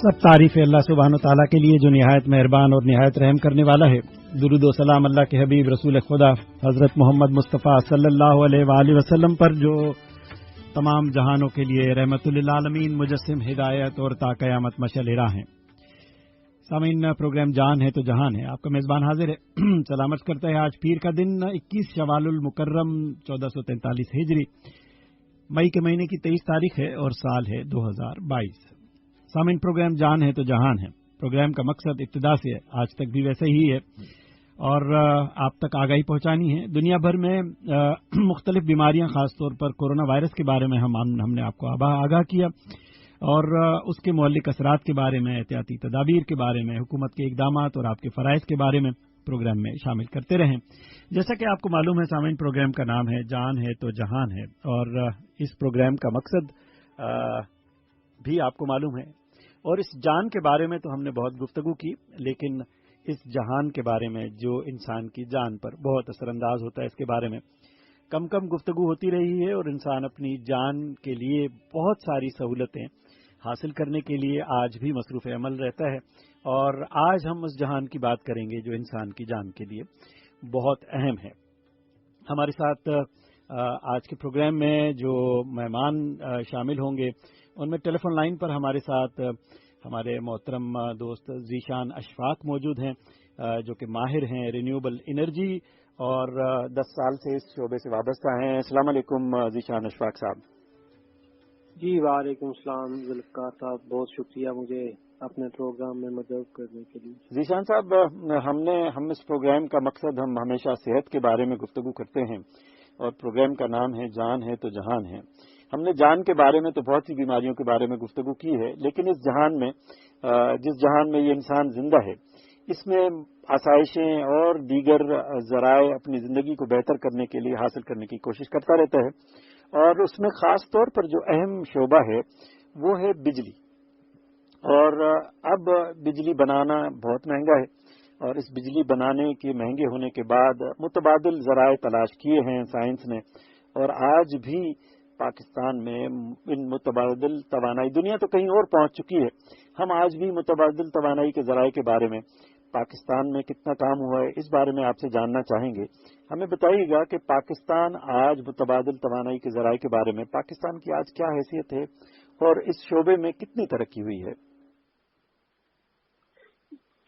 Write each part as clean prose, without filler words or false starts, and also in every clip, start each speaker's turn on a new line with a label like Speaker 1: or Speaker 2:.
Speaker 1: सब तारीफ है अल्लाह सुब्हान तआला के लिए जो निहायत मेहरबान और निहायत रहम करने वाला है। दुरूद व सलाम अल्लाह के हबीब रसूल खुदा हजरत मोहम्मद मुस्तफ़ा सल्लल्लाहु अलैहि वसल्लम पर जो तमाम जहानों के लिए रहमतुल लिल आलमीन मुजस्सिम हिदायत और ता क़यामत मशअल राह हैं। सामीन, प्रोग्राम जान है तो जहान है, आपका मेज़बान हाजिर है। सलामत करता है आज पीर का दिन 21 शवालुल मुकर्रम 1443 हिजरी, मई के महीने की 23 तारीख है और साल है 2022। सामीन, प्रोग्राम जान है तो जहान है। प्रोग्राम का मकसद इब्तिदा से आज तक भी वैसे ही है और आप तक आगाही पहुंचानी है। दुनिया भर में मुख्तलिफ बीमारियां, खासतौर पर कोरोना वायरस के बारे में हमने आपको आगाह किया और उसके मौलिक असरात के बारे में, एहतियाती तदाबीर के बारे में, हुकूमत के इकदामात और आपके फ़राइज़ के बारे में प्रोग्राम में शामिल करते रहें। जैसा कि आपको मालूम है सामीन, प्रोग्राम का नाम है जान है तो जहान है और इस प्रोग्राम का मकसद भी आपको मालूम है। और इस जान के बारे में तो हमने बहुत गुफ्तगू की, लेकिन इस जहान के बारे में जो इंसान की जान पर बहुत असरअंदाज होता है, इसके बारे में कम कम गुफ्तगू होती रही है और इंसान अपनी जान के लिए बहुत सारी सहूलतें हासिल करने के लिए आज भी मसरूफ़ अमल रहता है। और आज हम उस जहान की बात करेंगे जो इंसान की जान के लिए बहुत अहम है। हमारे साथ आज के प्रोग्राम में जो मेहमान शामिल होंगे उनमें टेलीफोन लाइन पर हमारे साथ हमारे मोहतरम दोस्त ज़ीशान अशफाक मौजूद हैं, जो कि माहिर हैं रिन्यूएबल एनर्जी और 10 साल से इस शोबे से वाबस्ता हैं। अस्सलाम वालेकुम ज़ीशान अशफाक साहब।
Speaker 2: जी वालेकुम सलाम ज़ुल्फ़कार साहब, बहुत शुक्रिया मुझे अपने प्रोग्राम में मदद करने के लिए।
Speaker 1: ज़ीशान साहब, हम इस प्रोग्राम का मकसद, हम हमेशा सेहत के बारे में गुफ्तगू करते हैं और प्रोग्राम का नाम है जान है तो जहान है। हमने जान के बारे में तो बहुत सी बीमारियों के बारे में गुफ्तगू की है, लेकिन इस जहान में, जिस जहान में ये इंसान जिंदा है, इसमें आसाइशें और दीगर ज़राए अपनी ज़िंदगी को बेहतर करने के लिए हासिल करने की कोशिश करता रहता है और उसमें ख़ास तौर पर जो अहम शोबा है वो है बिजली। और अब बिजली बनाना बहुत महंगा है और इस बिजली बनाने के महंगे होने के बाद मुतबादिल ज़राए तलाश किए हैं साइंस ने, और आज भी पाकिस्तान में इन मुतबादिल तवानाई, दुनिया तो कहीं और पहुंच चुकी है, हम आज भी मुतबादिल तवानाई के ज़राए के बारे में पाकिस्तान में कितना काम हुआ है इस बारे में आपसे जानना चाहेंगे। हमें बताइएगा कि पाकिस्तान आज मुतबादिल तवानाई के ज़राए के बारे में पाकिस्तान की आज क्या हैसियत है और इस शोबे में कितनी तरक्की हुई है।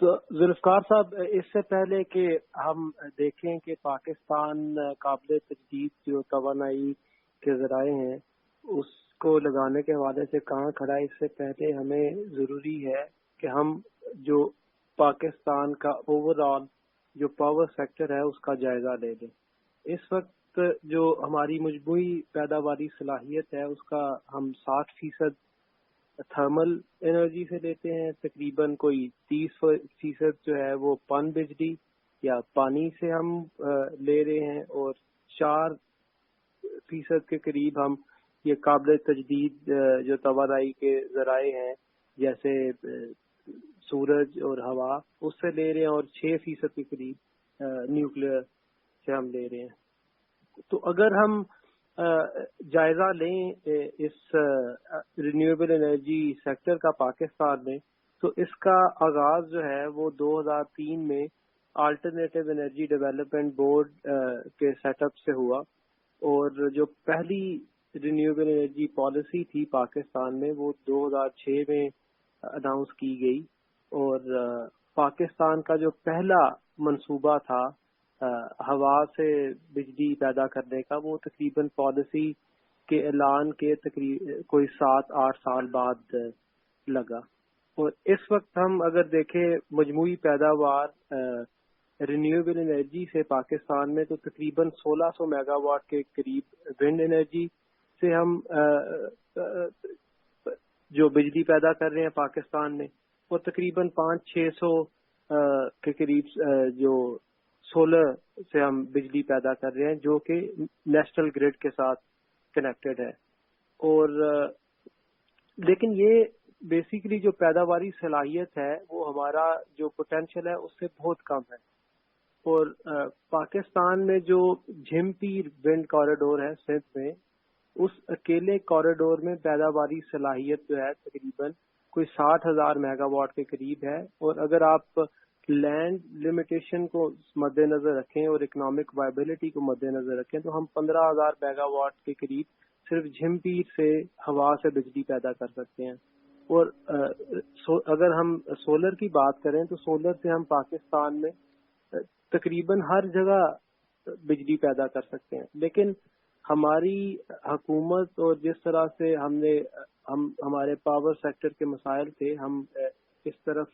Speaker 2: तो ज़ुल्फ़कार साहब, इससे पहले कि हम देखें कि पाकिस्तान काबिल तजदीद जो तवानाई के ज़राए हैं उसको लगाने के हवाले से कहाँ खड़ा है, इससे पहले हमें ज़रूरी है कि हम जो पाकिस्तान का ओवरऑल जो पावर सेक्टर है उसका जायज़ा ले लें। इस वक्त जो हमारी मजमूई पैदावारी सलाहियत है उसका हम 60% थर्मल एनर्जी से लेते हैं, तकरीबन कोई 30% जो है वो पन बिजली या पानी से हम ले रहे हैं और 4% के करीब हम ये काबिल तजदीद जो तवानाई के ज़राए हैं जैसे सूरज और हवा उससे ले रहे हैं और 6% के करीब न्यूक्लियर से हम ले रहे हैं। तो अगर हम जायजा लें इस रिन्यूएबल एनर्जी सेक्टर का पाकिस्तान में, तो इसका आगाज जो है वो 2003 में अल्टरनेटिव एनर्जी डेवलपमेंट बोर्ड के सेटअप से हुआ और जो पहली रिन्यूएबल एनर्जी पॉलिसी थी पाकिस्तान में वो 2006 में अनाउंस की गई और पाकिस्तान का जो पहला मंसूबा था हवा से बिजली पैदा करने का, वो तकरीबन पॉलिसी के ऐलान के कोई 7-8 साल बाद लगा। और इस वक्त हम अगर देखें मजमूई पैदावार रिन्यूएबल एनर्जी से पाकिस्तान में, तो तकरीबन 1600 मेगावाट के करीब विंड एनर्जी से हम जो बिजली पैदा कर रहे हैं पाकिस्तान में, और तकरीबन 500-600 के करीब जो सोलर से हम बिजली पैदा कर रहे हैं जो कि नेशनल ग्रिड के साथ कनेक्टेड है। और लेकिन ये बेसिकली जो पैदावारी सलाहियत है वो हमारा जो पोटेंशियल है उससे बहुत कम है। और पाकिस्तान में जो झिमपीर विंड कॉरिडोर है सिंध में, उस अकेले कॉरिडोर में पैदावारी सलाहियत जो है तकरीबन कोई 60,000 मेगावाट के करीब है, और अगर आप लैंड लिमिटेशन को मद्देनजर रखें और इकोनॉमिक वायबिलिटी को मद्देनजर रखें तो हम 15,000 मेगावाट के करीब सिर्फ झिमपीर से हवा से बिजली पैदा कर सकते हैं। और अगर हम सोलर की बात करें तो सोलर से हम पाकिस्तान में तकरीबन हर जगह बिजली पैदा कर सकते हैं, लेकिन हमारी हुकूमत और जिस तरह से हमारे पावर सेक्टर के मसाइल थे, हम इस तरफ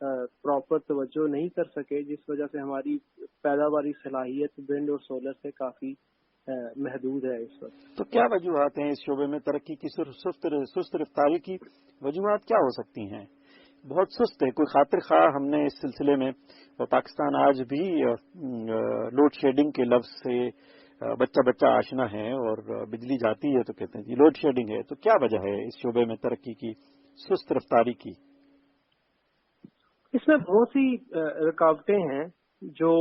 Speaker 2: प्रॉपर तवज्जो नहीं कर सके, जिस वजह से हमारी पैदावारी सलाहियत विंड और सोलर से काफी महदूद है इस वक्त।
Speaker 3: तो क्या वजूहत हैं इस शोबे में तरक्की की सुस्त रफ्तारी की वजूहत क्या हो सकती हैं? बहुत सुस्त है, कोई खातिर खा हमने इस सिलसिले में, और पाकिस्तान आज भी लोड शेडिंग के लफ्ज से बच्चा बच्चा आशना है, और बिजली जाती है तो कहते हैं जी लोड शेडिंग है। तो क्या वजह है इस शोबे में तरक्की की सुस्त रफ्तारी की?
Speaker 2: इसमें बहुत सी रुकावटें हैं, जो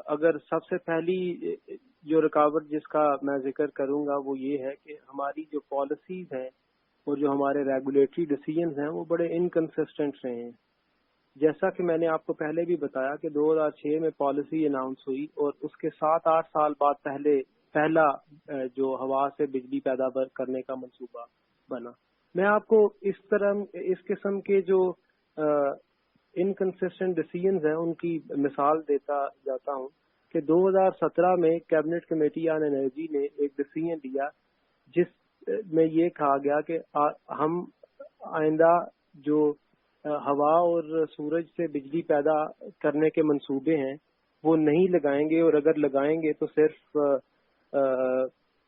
Speaker 2: अगर सबसे पहली जो रुकावट जिसका मैं जिक्र करूंगा वो ये है कि हमारी जो पॉलिसीज हैं और जो हमारे रेगुलेटरी डिसीजंस हैं वो बड़े इनकंसिस्टेंट रहे हैं। जैसा कि मैंने आपको पहले भी बताया कि 2006 में पॉलिसी अनाउंस हुई और उसके 7-8 साल बाद पहला जो हवा से बिजली पैदा करने का मंसूबा बना। मैं आपको इस किस्म के जो इनकंसिस्टेंट डिसीजंस हैं उनकी मिसाल देता जाता हूं कि 2017 में कैबिनेट कमेटी ऑन एनर्जी ने एक डिसीजन लिया जिसमें ये कहा गया कि हम आइंदा जो हवा और सूरज से बिजली पैदा करने के मंसूबे हैं वो नहीं लगाएंगे, और अगर लगाएंगे तो सिर्फ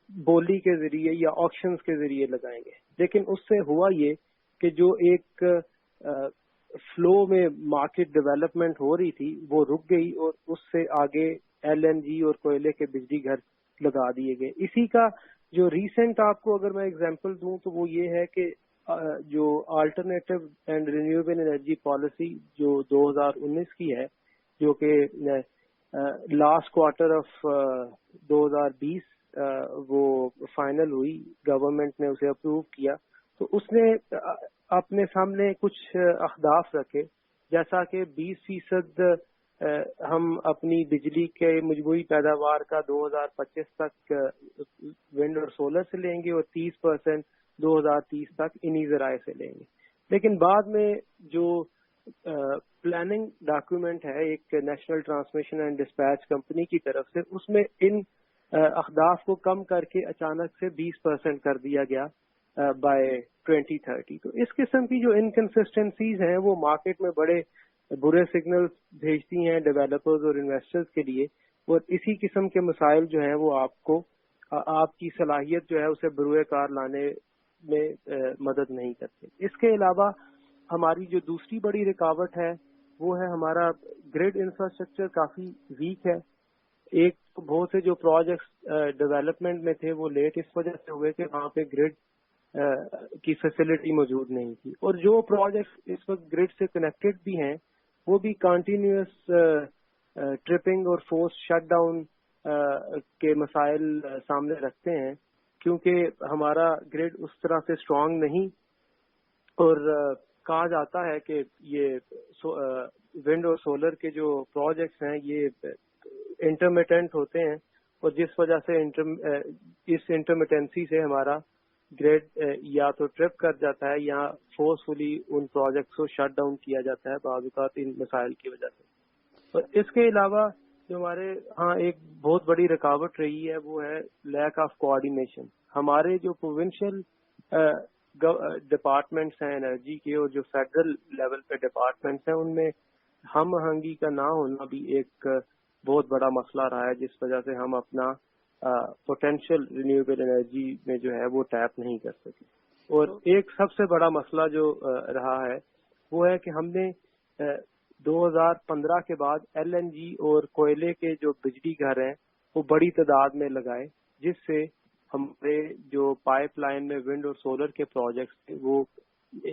Speaker 2: बोली के जरिए या ऑक्शंस के जरिए लगाएंगे। लेकिन उससे हुआ ये कि जो एक फ्लो में मार्केट डेवलपमेंट हो रही थी वो रुक गई, और उससे आगे LNG और कोयले के बिजली घर लगा दिए गए। इसी का जो रीसेंट आपको अगर मैं एग्जांपल दूं तो वो ये है कि जो alternative and renewable energy policy जो 2019 की है, जो कि लास्ट क्वार्टर ऑफ 2020 वो फाइनल हुई, गवर्नमेंट ने उसे अप्रूव किया, तो उसने अपने सामने कुछ अहदाफ रखे, जैसा कि 20% हम अपनी बिजली के मजबूरी पैदावार का 2025 तक विंड और सोलर से लेंगे और 30% 2030 तक इन्हीं जराए से लेंगे। लेकिन बाद में जो प्लानिंग डॉक्यूमेंट है एक national transmission and dispatch company की तरफ से, उसमें इन अहदाफ को कम करके अचानक से 20% कर दिया गया बाय 2030। तो इस किस्म की जो इनकंसिस्टेंसीज हैं वो मार्केट में बड़े बुरे सिग्नल भेजती हैं डेवलपर्स और इन्वेस्टर्स के लिए, और इसी किस्म के मसाइल जो हैं वो आपकी सलाहियत जो है उसे बरूए कार लाने में मदद नहीं करते। इसके अलावा हमारी जो दूसरी बड़ी रुकावट है वो है हमारा ग्रिड इंफ्रास्ट्रक्चर काफी वीक है। एक तो बहुत से जो प्रोजेक्ट्स डेवलपमेंट में थे वो लेट इस वजह से हुए कि वहाँ पे ग्रिड की फैसिलिटी मौजूद नहीं थी, और जो प्रोजेक्ट्स इस वक्त ग्रिड से कनेक्टेड भी हैं वो भी कंटिन्यूअस ट्रिपिंग और फोर्स शटडाउन के मसाइल सामने रखते हैं, क्योंकि हमारा ग्रिड उस तरह से स्ट्रांग नहीं, और कहा जाता है कि ये विंड और सोलर के जो प्रोजेक्ट्स हैं ये इंटरमिटेंट होते हैं, और जिस वजह से इस इंटरमिटेंसी से हमारा ग्रिड या तो ट्रिप कर जाता है या फोर्सफुली उन प्रोजेक्ट्स को शट डाउन किया जाता है बाज़ औक़ात इन मसाइल की वजह से। और इसके अलावा जो हमारे एक बहुत बड़ी रुकावट रही है वो है लैक ऑफ कोऑर्डिनेशन। हमारे जो प्रोविंशियल डिपार्टमेंट्स हैं एनर्जी के और जो फेडरल लेवल पे डिपार्टमेंट्स हैं उनमें हम आहंगी का ना होना भी एक बहुत बड़ा मसला रहा है, जिस वजह से हम अपना पोटेंशियल रिन्यूएबल एनर्जी में जो है वो टैप नहीं कर सके। और एक सबसे बड़ा मसला जो रहा है वो है कि हमने 2015 के बाद LNG और कोयले के जो बिजली घर हैं वो बड़ी तादाद में लगाए, जिससे हमारे जो पाइपलाइन में विंड और सोलर के प्रोजेक्ट्स थे वो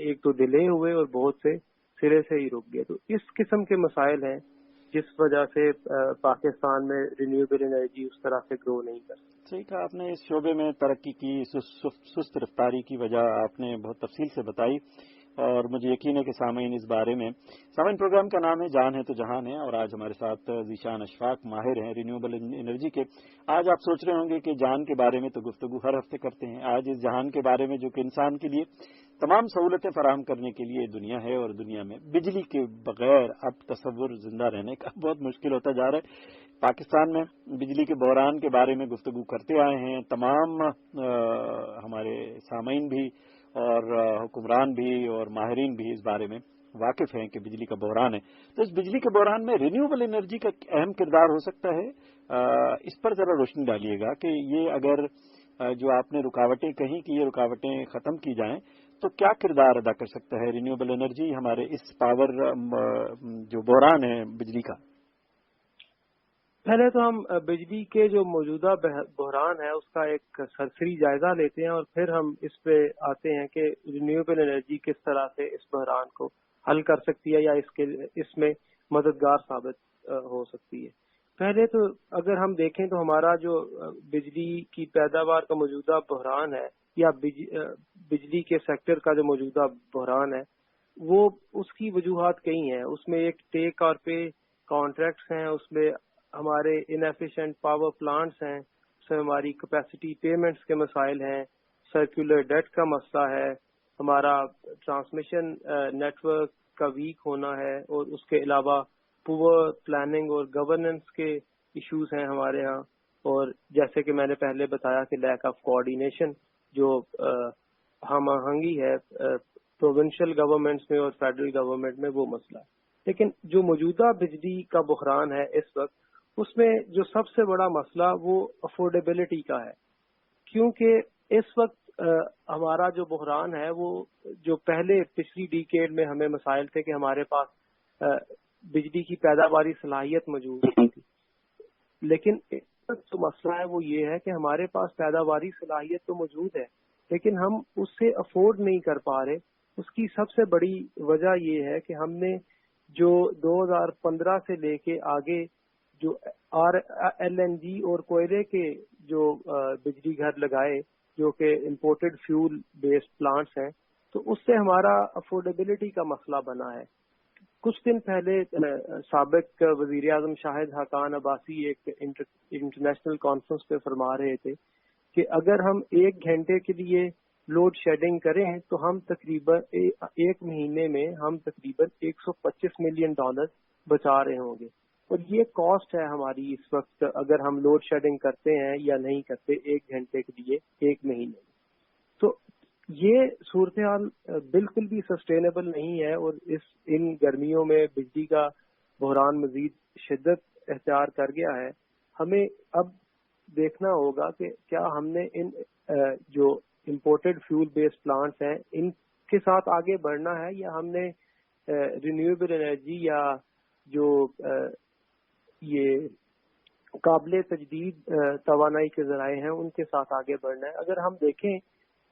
Speaker 2: एक तो डिले हुए और बहुत से सिरे से ही रुक गए। तो इस किस्म के मसाइल हैं जिस वजह से पाकिस्तान में रिन्यूएबल एनर्जी उस तरह से ग्रो नहीं कर सकती।
Speaker 3: सही कहा आपने। इस शोबे में तरक्की की सुस्त रफ्तारी की वजह आपने बहुत तफसील से बताई। اور مجھے یقین ہے کہ سامعین اس بارے میں، سامعین پروگرام کا نام ہے جان ہے تو جہان ہے، اور آج ہمارے ساتھ ذیشان اشفاق ماہر ہیں رینیوبل انرجی کے۔ آج آپ سوچ رہے ہوں گے کہ جان کے بارے میں تو گفتگو ہر ہفتے کرتے ہیں، آج اس جہان کے بارے میں جو کہ انسان کے لیے تمام سہولتیں فراہم کرنے کے لیے دنیا ہے، اور دنیا میں بجلی کے بغیر اب تصور زندہ رہنے کا بہت مشکل ہوتا جا رہا ہے۔ پاکستان میں بجلی کے بحران کے بارے میں گفتگو کرتے آئے ہیں، تمام ہمارے سامعین بھی اور حکمران بھی اور ماہرین بھی اس بارے میں واقف ہیں کہ بجلی کا بحران ہے۔ تو اس بجلی کے بحران میں رینیوبل انرجی کا اہم کردار ہو سکتا ہے، اس پر ذرا روشنی ڈالیے گا کہ یہ اگر جو آپ نے رکاوٹیں کہیں کہ یہ رکاوٹیں ختم کی جائیں تو کیا کردار ادا کر سکتا ہے رینیوبل انرجی ہمارے اس پاور جو بحران ہے بجلی کا؟
Speaker 2: پہلے تو ہم بجلی کے جو موجودہ بحران ہے اس کا ایک سرسری جائزہ لیتے ہیں، اور پھر ہم اس پہ آتے ہیں کہ رینیوبل انرجی کس طرح سے اس بحران کو حل کر سکتی ہے یا اس میں مددگار ثابت ہو سکتی ہے۔ پہلے تو اگر ہم دیکھیں تو ہمارا جو بجلی کی پیداوار کا موجودہ بحران ہے یا بجلی کے سیکٹر کا جو موجودہ بحران ہے، وہ اس کی وجوہات کئی ہیں۔ اس میں ایک ٹیک اور پے کانٹریکٹس ہیں، اس میں ہمارے انیفیشینٹ پاور پلانٹس ہیں، اس میں ہماری کیپیسٹی پیمنٹس کے مسائل ہیں، سرکولر ڈیٹ کا مسئلہ ہے، ہمارا ٹرانسمیشن نیٹ ورک کا ویک ہونا ہے، اور اس کے علاوہ پور پلاننگ اور گورننس کے ایشوز ہیں ہمارے ہاں، اور جیسے کہ میں نے پہلے بتایا کہ لیک آف کوآرڈینیشن جو ہم آہنگی ہے پروونشل گورنمنٹس میں اور فیڈرل گورنمنٹ میں، وہ مسئلہ ہے۔ لیکن جو موجودہ بجلی کا بحران ہے اس وقت، اس میں جو سب سے بڑا مسئلہ وہ افورڈیبلٹی کا ہے، کیونکہ اس وقت ہمارا جو بحران ہے وہ جو پہلے پچھلی ڈیکیڈ میں ہمیں مسائل تھے کہ ہمارے پاس بجلی کی پیداواری صلاحیت موجود نہیں تھی، لیکن اس وقت جو مسئلہ ہے وہ یہ ہے کہ ہمارے پاس پیداواری صلاحیت تو موجود ہے لیکن ہم اس سے افورڈ نہیں کر پا رہے۔ اس کی سب سے بڑی وجہ یہ ہے کہ ہم نے جو 2015 سے لے کے آگے جو ایل این جی اور کوئلے کے جو بجلی گھر لگائے جو کہ امپورٹڈ فیول بیسڈ پلانٹس ہیں، تو اس سے ہمارا افورڈیبلٹی کا مسئلہ بنا ہے۔ کچھ دن پہلے سابق وزیر اعظم شاہد حقان عباسی ایک انٹرنیشنل کانفرنس پہ فرما رہے تھے کہ اگر ہم 1 گھنٹے کے لیے لوڈ شیڈنگ کریں تو ہم تقریباً 1 مہینے میں ہم تقریباً $125 ملین بچا رہے ہوں گے، اور یہ کاسٹ ہے ہماری اس وقت اگر ہم لوڈ شیڈنگ کرتے ہیں یا نہیں کرتے 1 گھنٹے کے لیے 1 مہینے میں۔ تو یہ صورتحال بالکل بھی سسٹینیبل نہیں ہے، اور ان گرمیوں میں بجلی کا بحران مزید شدت اختیار کر گیا ہے۔ ہمیں اب دیکھنا ہوگا کہ کیا ہم نے ان جو امپورٹڈ فیول بیسڈ پلانٹس ہیں ان کے ساتھ آگے بڑھنا ہے، یا ہم نے رینیویبل انرجی یا جو یہ قابل تجدید توانائی کے ذرائع ہیں ان کے ساتھ آگے بڑھنا ہے۔ اگر ہم دیکھیں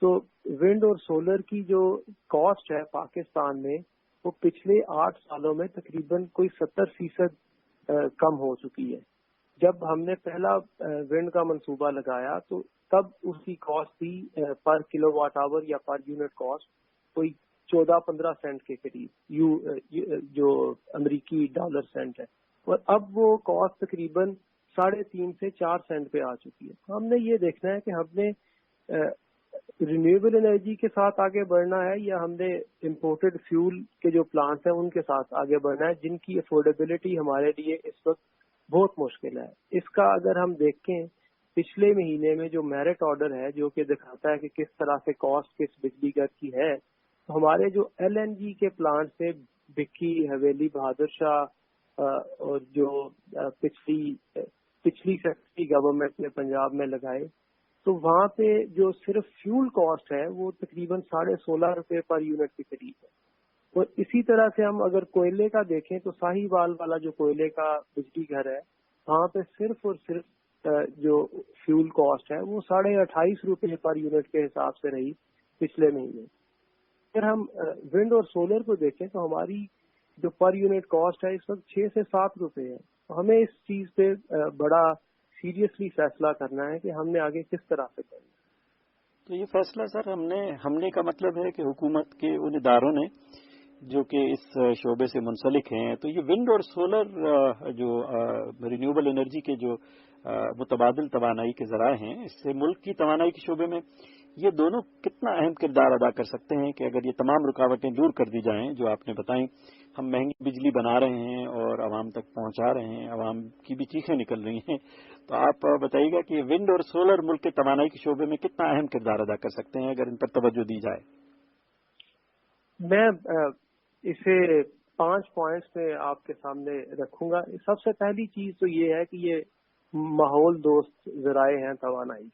Speaker 2: تو ونڈ اور سولر کی جو کاسٹ ہے پاکستان میں وہ پچھلے 8 سالوں میں تقریباً کوئی 70% کم ہو چکی ہے۔ جب ہم نے پہلا ونڈ کا منصوبہ لگایا تو تب اس کی کاسٹ تھی پر کلو واٹ آور یا پر یونٹ کاسٹ کوئی 14-15 سینٹ کے قریب، جو امریکی ڈالر سینٹ ہے، اور اب وہ کاسٹ تقریباً 3.5 سے 4 سینٹ پہ آ چکی ہے۔ ہم نے یہ دیکھنا ہے کہ ہم نے رینیویبل انرجی کے ساتھ آگے بڑھنا ہے یا ہم نے امپورٹڈ فیول کے جو پلانٹس ہیں ان کے ساتھ آگے بڑھنا ہے، جن کی افورڈیبلٹی ہمارے لیے اس وقت بہت مشکل ہے۔ اس کا اگر ہم دیکھیں پچھلے مہینے میں جو میرٹ آرڈر ہے جو کہ دکھاتا ہے کہ کس طرح سے کاسٹ کس بجلی گھر کی ہے، تو ہمارے جو ایل این جی کے پلانٹ تھے بکی، حویلی، بہادر شاہ اور جو پچھلی سیکٹری گورنمنٹ نے پنجاب میں لگائے، تو وہاں پہ جو صرف فیول کاسٹ ہے وہ تقریباً $16.5 پر یونٹ کے قریب ہے۔ اور اسی طرح سے ہم اگر کوئلے کا دیکھیں تو ساہیوال والا جو کوئلے کا بجلی گھر ہے وہاں پہ صرف اور صرف جو فیول کاسٹ ہے وہ $28.5 پر یونٹ کے حساب سے رہی پچھلے مہینے۔ اگر ہم ونڈ اور سولر کو دیکھیں تو ہماری جو پر یونٹ کاسٹ ہے اس وقت $6 سے $7 ہے۔ ہمیں اس چیز پہ بڑا سیریسلی فیصلہ کرنا ہے کہ ہم نے آگے کس طرح سے کرنا ہے۔
Speaker 3: تو یہ فیصلہ سر ہم نے کا مطلب ہے کہ حکومت کے ان اداروں نے جو کہ اس شعبے سے منسلک ہیں، تو یہ ونڈ اور سولر جو رینیوبل انرجی کے جو متبادل توانائی کے ذرائع ہیں، اس سے ملک کی توانائی کے شعبے میں یہ دونوں کتنا اہم کردار ادا کر سکتے ہیں کہ اگر یہ تمام رکاوٹیں دور کر دی جائیں جو آپ نے بتائیں، ہم مہنگی بجلی بنا رہے ہیں اور عوام تک پہنچا رہے ہیں، عوام کی بھی چیخیں نکل رہی ہیں، تو آپ بتائیے گا کہ ونڈ اور سولر ملک کے توانائی کے شعبے میں کتنا اہم کردار ادا کر سکتے ہیں اگر ان پر توجہ دی جائے؟
Speaker 2: میں اسے 5 پوائنٹس میں آپ کے سامنے رکھوں گا. سب سے پہلی چیز تو یہ ہے کہ یہ ماحول دوست ذرائع ہیں توانائی.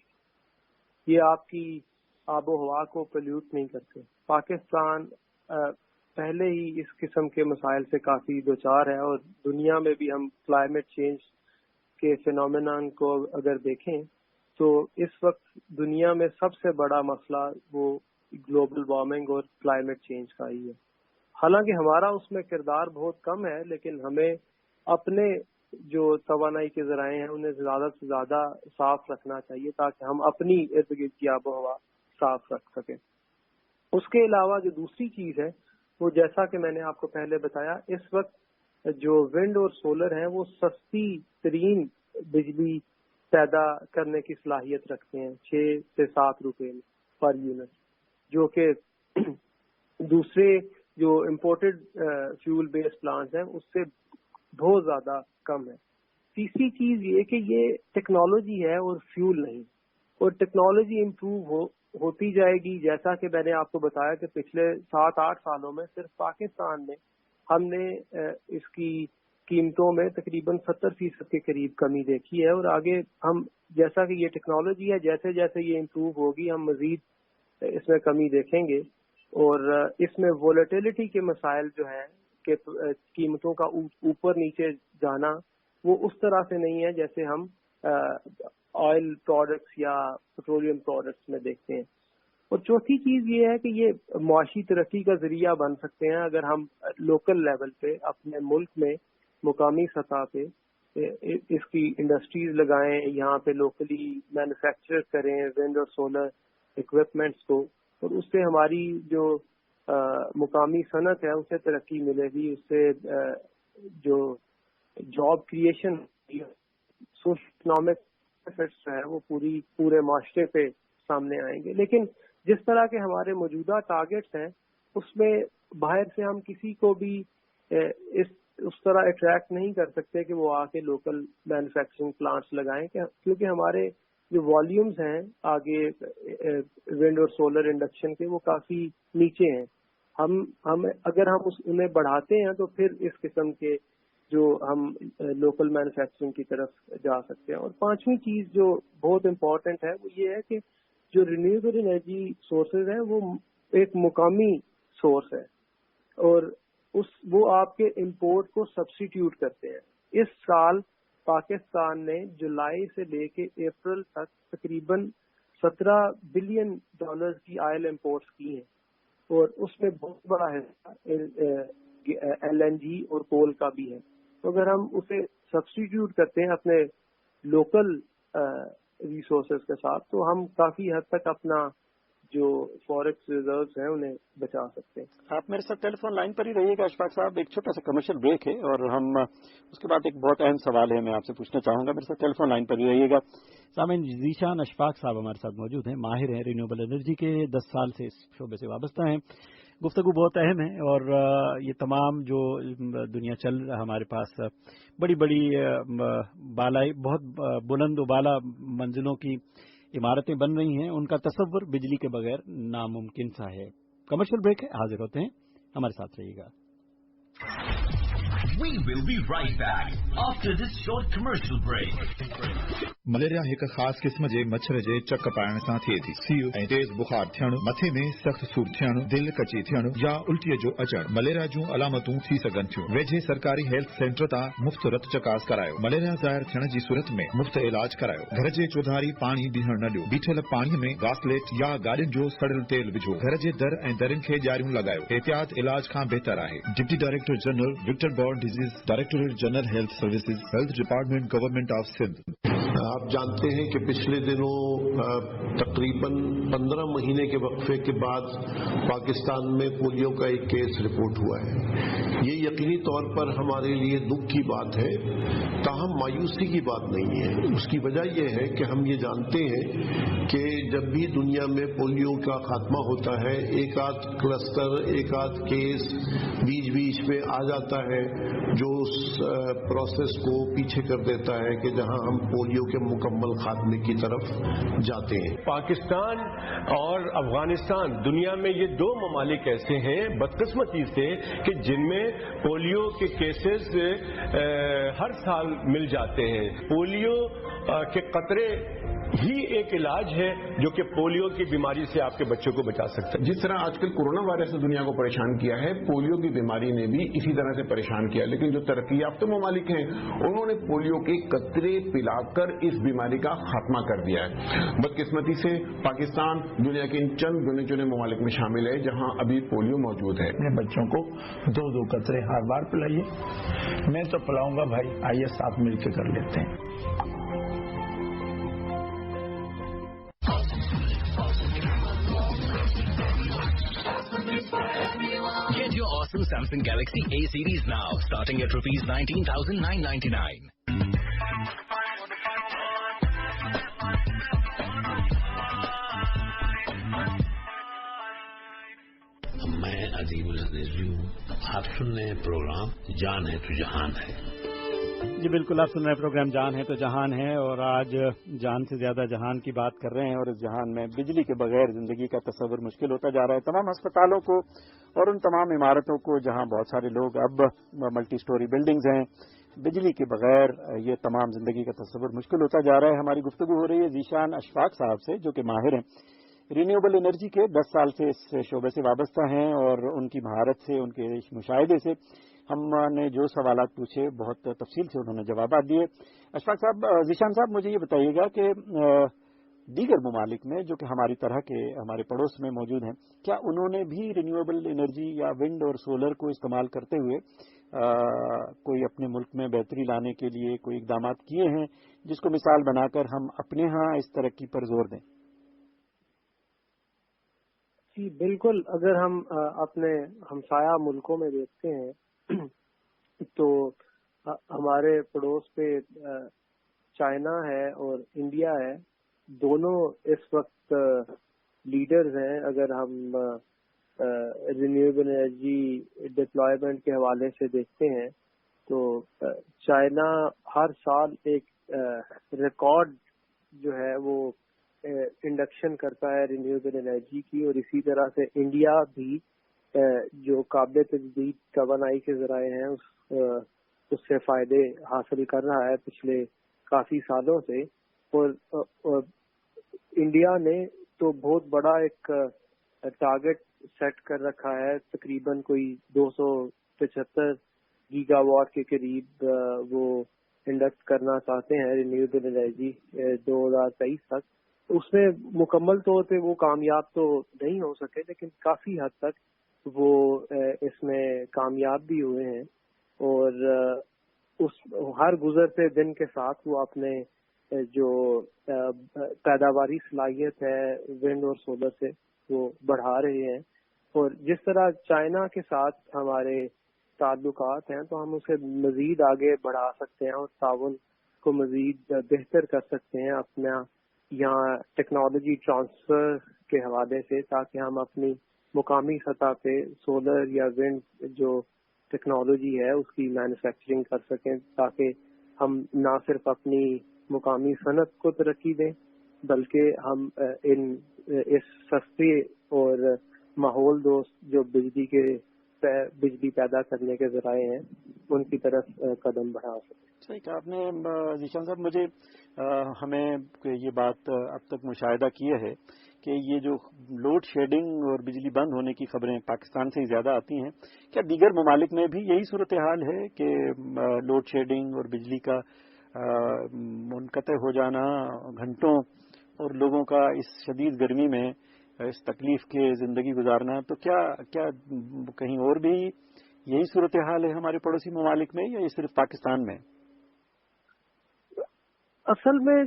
Speaker 2: یہ آپ کی آب و ہوا کو پلیوٹ نہیں کرتے. پاکستان پہلے ہی اس قسم کے مسائل سے کافی دوچار ہے، اور دنیا میں بھی ہم کلائمیٹ چینج کے فینومینان کو اگر دیکھیں تو اس وقت دنیا میں سب سے بڑا مسئلہ وہ گلوبل وارمنگ اور کلائمیٹ چینج کا ہی ہے. حالانکہ ہمارا اس میں کردار بہت کم ہے، لیکن ہمیں اپنے جو توانائی کے ذرائع ہیں انہیں زیادہ سے زیادہ صاف رکھنا چاہیے تاکہ ہم اپنی ارد گرد کی آب و ہوا صاف رکھ سکیں. اس کے علاوہ جو دوسری چیز ہے وہ جیسا کہ میں نے آپ کو پہلے بتایا، اس وقت جو ونڈ اور سولر ہیں وہ سستی ترین بجلی پیدا کرنے کی صلاحیت رکھتے ہیں 6 سے 7 روپے پر یونٹ، جو کہ دوسرے جو امپورٹڈ فیول بیس پلانٹس ہیں اس سے بہت زیادہ کم ہے. تیسری چیز یہ کہ یہ ٹیکنالوجی ہے اور فیول نہیں، اور ٹیکنالوجی امپروو ہوتی جائے گی. جیسا کہ میں نے آپ کو بتایا کہ پچھلے 7-8 سالوں میں صرف پاکستان میں ہم نے اس کی قیمتوں میں تقریباً 70% کے قریب کمی دیکھی ہے، اور آگے ہم جیسا کہ یہ ٹیکنالوجی ہے جیسے جیسے یہ امپروو ہوگی ہم مزید اس میں کمی دیکھیں گے. اور اس میں وولیٹیلٹی کے مسائل جو ہیں کہ قیمتوں کا اوپر نیچے جانا وہ اس طرح سے نہیں ہے جیسے ہم آئل پروڈکٹس یا پیٹرولیم پروڈکٹس میں دیکھتے ہیں. اور چوتھی چیز یہ ہے کہ یہ معاشی ترقی کا ذریعہ بن سکتے ہیں اگر ہم لوکل لیول پہ اپنے ملک میں مقامی سطح پہ اس کی انڈسٹریز لگائیں، یہاں پہ لوکلی مینوفیکچر کریں ونڈ اور سولر اکوپمنٹس کو، اور اس سے ہماری جو مقامی صنعت ہے اسے ترقی ملے گی، اس سے جو job creation social economic effects ہے وہ پورے معاشرے پہ سامنے آئیں گے. لیکن جس طرح کے ہمارے موجودہ ٹارگیٹس ہیں اس میں باہر سے ہم کسی کو بھی اس طرح اٹریکٹ نہیں کر سکتے کہ وہ آ کے لوکل مینوفیکچرنگ پلانٹس لگائیں، کیونکہ ہمارے جو والیومز ہیں آگے ونڈ اور سولر انڈکشن کے وہ کافی نیچے ہیں. ہم اگر ہم انہیں بڑھاتے ہیں تو پھر اس قسم کے جو ہم لوکل مینوفیکچرنگ کی طرف جا سکتے ہیں. اور 5ویں چیز جو بہت امپورٹنٹ ہے وہ یہ ہے کہ جو رینیوبل انرجی سورسز ہیں وہ ایک مقامی سورس ہے، اور وہ آپ کے امپورٹ کو سبسٹیٹیوٹ کرتے ہیں. اس سال پاکستان نے جولائی سے لے کے اپریل تک تقریباً $17 بلین کی آئل امپورٹس کی ہیں، اور اس میں بہت بڑا حصہ LNG اور کول کا بھی ہے. تو اگر ہم اسے سبسٹیٹیوٹ کرتے ہیں اپنے لوکل ریسورسز کے ساتھ تو ہم کافی حد تک اپنا جو فوریکس ریزروز ہیں انہیں بچا سکتے ہیں.
Speaker 3: آپ میرے ساتھ ٹیلی فون لائن پر ہی رہیے گا اشفاق صاحب، ایک چھوٹا سا کمرشل بریک ہے اور ہم اس کے بعد ایک بہت اہم سوال ہے میں آپ سے پوچھنا چاہوں گا. میرے ساتھ ٹیلی فون لائن پر ہی رہیے گا.
Speaker 1: سامعین، ذیشان اشفاق صاحب ہمارے ساتھ موجود ہیں، ماہر ہیں رینیوبل انرجی کے، 10 سال سے اس شعبے سے وابستہ ہیں. گفتگو بہت اہم ہے، اور یہ تمام جو دنیا چل رہا ہمارے پاس بڑی بڑی بہت بلند و بالا منزلوں کی عمارتیں بن رہی ہیں، ان کا تصور بجلی کے بغیر ناممکن سا ہے. کمرشل بریک ہے، حاضر ہوتے ہیں، ہمارے ساتھ رہیے گا.
Speaker 4: We will be right back after this short commercial break.
Speaker 5: Malaria एक खास किस्म जे मच्छर जे चक पाइण सां थिए थी. सीउ ऐं तेज़ बुखार थियण, मथे में सख़्त सूर थियण, दिलि कची थियण या उल्टीअ जो अचण मलेरिया जूं अलामतूं थी सघनि थियूं. वेझे सरकारी हेल्थ सेंटर तां मुफ़्त रत चकास करायो. मलेरिया ज़ाहिर थियण जी सूरत में मुफ़्त इलाज करायो. घर जे चौधारी पाणी बीहण न ॾियो. बीठल पाणीअ में गासलेट या गाॾियुनि जो सड़ियल तेल विझो. घर जे दर ऐं दरियुनि खे ॼारियूं लॻायो. एहतियात इलाज खां बहितर आहे. Deputy director general vector borne diseases directorate general health services, health department, government of Sindh.
Speaker 6: آپ جانتے ہیں کہ پچھلے دنوں تقریباً 15 مہینے کے وقفے کے بعد پاکستان میں پولیو کا ایک کیس رپورٹ ہوا ہے. یہ یقینی طور پر ہمارے لیے دکھ کی بات ہے، تاہم مایوسی کی بات نہیں ہے. اس کی وجہ یہ ہے کہ ہم یہ جانتے ہیں کہ جب بھی دنیا میں پولیو کا خاتمہ ہوتا ہے، ایک آدھ کلسٹر، ایک آدھ کیس بیچ میں آ جاتا ہے جو اس پروسیس کو پیچھے کر دیتا ہے کہ جہاں ہم پولیو کے مکمل خاتمے کی طرف جاتے ہیں.
Speaker 7: پاکستان اور افغانستان دنیا میں یہ دو ممالک ایسے ہیں بدقسمتی سے کہ جن میں پولیو کے کیسز ہر سال مل جاتے ہیں. پولیو کے قطرے ہی ایک علاج ہے جو کہ پولیو کی بیماری سے آپ کے بچوں کو بچا سکتا ہے.
Speaker 8: جس طرح آج کل کورونا وائرس نے دنیا کو پریشان کیا ہے، پولیو کی بیماری نے بھی اسی طرح سے پریشان کیا. لیکن جو ترقی یافتہ ممالک ہیں انہوں نے پولیو کے قطرے پلا کر اس بیماری کا خاتمہ کر دیا ہے. بدقسمتی سے پاکستان دنیا کے ان چند گنے چنے ممالک میں شامل ہے جہاں ابھی پولیو موجود ہے.
Speaker 9: اپنے بچوں کو 2 قطرے ہر بار پلائیے. میں تو پلاؤں گا بھائی، آئیے ساتھ مل کے کر لیتے ہیں.
Speaker 4: Get your awesome Samsung Galaxy A series now, starting at rupees 19,999.
Speaker 10: میں ادیب الرزی ہوں. آپ سن رہے ہیں پروگرام جان ہے تو جہان ہے.
Speaker 1: جی بالکل، آپ سن رہے ہیں پروگرام جان ہے تو جہان ہے، اور آج جان سے زیادہ جہان کی بات کر رہے ہیں. اور اس جہان میں بجلی کے بغیر زندگی کا تصور مشکل ہوتا جا رہا ہے. تمام ہسپتالوں کو اور ان تمام عمارتوں کو جہاں بہت سارے لوگ اب ملٹی سٹوری بلڈنگز ہیں، بجلی کے بغیر یہ تمام زندگی کا تصور مشکل ہوتا جا رہا ہے. ہماری گفتگو ہو رہی ہے ذیشان اشفاق صاحب سے، جو کہ ماہر ہیں رینیوبل انرجی کے، 10 سال سے اس شعبے سے وابستہ ہیں، اور ان کی مہارت سے، ان کے مشاہدے سے ہم نے جو سوالات پوچھے بہت تفصیل سے انہوں نے جوابات دیے. اشفاق صاحب، ذیشان صاحب، مجھے یہ بتائیے گا کہ دیگر ممالک میں جو کہ ہماری طرح کے ہمارے پڑوس میں موجود ہیں، کیا انہوں نے بھی رینیویبل انرجی یا ونڈ اور سولر کو استعمال کرتے ہوئے کوئی اپنے ملک میں بہتری لانے کے لیے کوئی اقدامات کیے ہیں جس کو مثال بنا کر ہم اپنے ہاں اس ترقی پر زور دیں؟
Speaker 2: جی بالکل، اگر ہم اپنے ہمسایہ ملکوں میں دیکھتے ہیں تو ہمارے پڑوس پہ چائنا ہے اور انڈیا ہے. دونوں اس وقت لیڈرز ہیں. اگر ہم رینیویبل انرجی ڈپلائمنٹ کے حوالے سے دیکھتے ہیں تو چائنا ہر سال ایک ریکارڈ جو ہے وہ انڈکشن کرتا ہے رینیویبل انرجی کی، اور اسی طرح سے انڈیا بھی جو قابل تجدید توانائی کے ذرائع ہیں اس سے فائدے حاصل کر رہا ہے پچھلے کافی سالوں سے. اور انڈیا نے تو بہت بڑا ایک ٹارگٹ سیٹ کر رکھا ہے، تقریباً کوئی 275 گیگا واٹ کے قریب وہ انڈکٹ کرنا چاہتے ہیں رینیویبل انرجی 2023 تک. اس میں مکمل طور پہ وہ کامیاب تو نہیں ہو سکے، لیکن کافی حد تک وہ اس میں کامیاب بھی ہوئے ہیں. اور ہر گزرتے دن کے ساتھ وہ اپنے جو پیداواری صلاحیت ہے ونڈ اور سولر سے وہ بڑھا رہے ہیں. اور جس طرح چائنا کے ساتھ ہمارے تعلقات ہیں تو ہم اسے مزید آگے بڑھا سکتے ہیں اور تعاون کو مزید بہتر کر سکتے ہیں اپنا یہاں ٹیکنالوجی ٹرانسفر کے حوالے سے، تاکہ ہم اپنی مقامی سطح پہ سولر یا ونڈ جو ٹیکنالوجی ہے اس کی مینوفیکچرنگ کر سکیں، تاکہ ہم نہ صرف اپنی مقامی صنعت کو ترقی دیں بلکہ ہم اس سستے اور ماحول دوست جو بجلی پیدا کرنے کے ذرائع ہیں ان کی طرف قدم بڑھا سکیں.
Speaker 1: صحیح کہا آپ نے ذیشان صاحب. مجھے ہمیں یہ بات اب تک مشاہدہ کیا ہے کہ یہ جو لوڈ شیڈنگ اور بجلی بند ہونے کی خبریں پاکستان سے ہی زیادہ آتی ہیں، کیا دیگر ممالک میں بھی یہی صورتحال ہے کہ لوڈ شیڈنگ اور بجلی کا منقطع ہو جانا گھنٹوں اور لوگوں کا اس شدید گرمی میں اس تکلیف کے زندگی گزارنا، تو کیا کہیں اور بھی یہی صورتحال ہے ہمارے پڑوسی ممالک میں، یا یہ صرف پاکستان میں؟
Speaker 2: اصل میں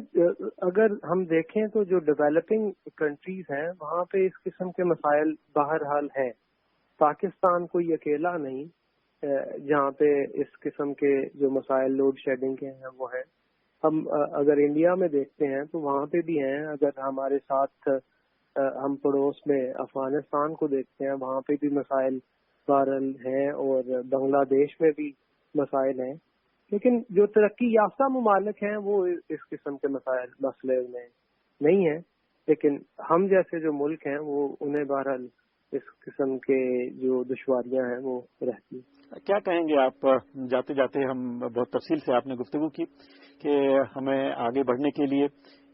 Speaker 2: اگر ہم دیکھیں تو جو ڈیولپنگ کنٹریز ہیں وہاں پہ اس قسم کے مسائل بہرحال ہیں. پاکستان کوئی اکیلا نہیں جہاں پہ اس قسم کے جو مسائل لوڈ شیڈنگ کے ہیں وہ ہیں. ہم اگر انڈیا میں دیکھتے ہیں تو وہاں پہ بھی ہیں. اگر ہمارے ساتھ ہم پڑوس میں افغانستان کو دیکھتے ہیں وہاں پہ بھی مسائل بہرحال ہیں اور بنگلہ دیش میں بھی مسائل ہیں. لیکن جو ترقی یافتہ ممالک ہیں وہ اس قسم کے مسئلے میں نہیں ہیں. لیکن ہم جیسے جو ملک ہیں وہ انہیں بہرحال اس قسم کے جو دشواریاں ہیں وہ رہتی ہیں.
Speaker 3: کیا کہیں گے آپ؟ جاتے جاتے ہم بہت تفصیل سے آپ نے گفتگو کی کہ ہمیں آگے بڑھنے کے لیے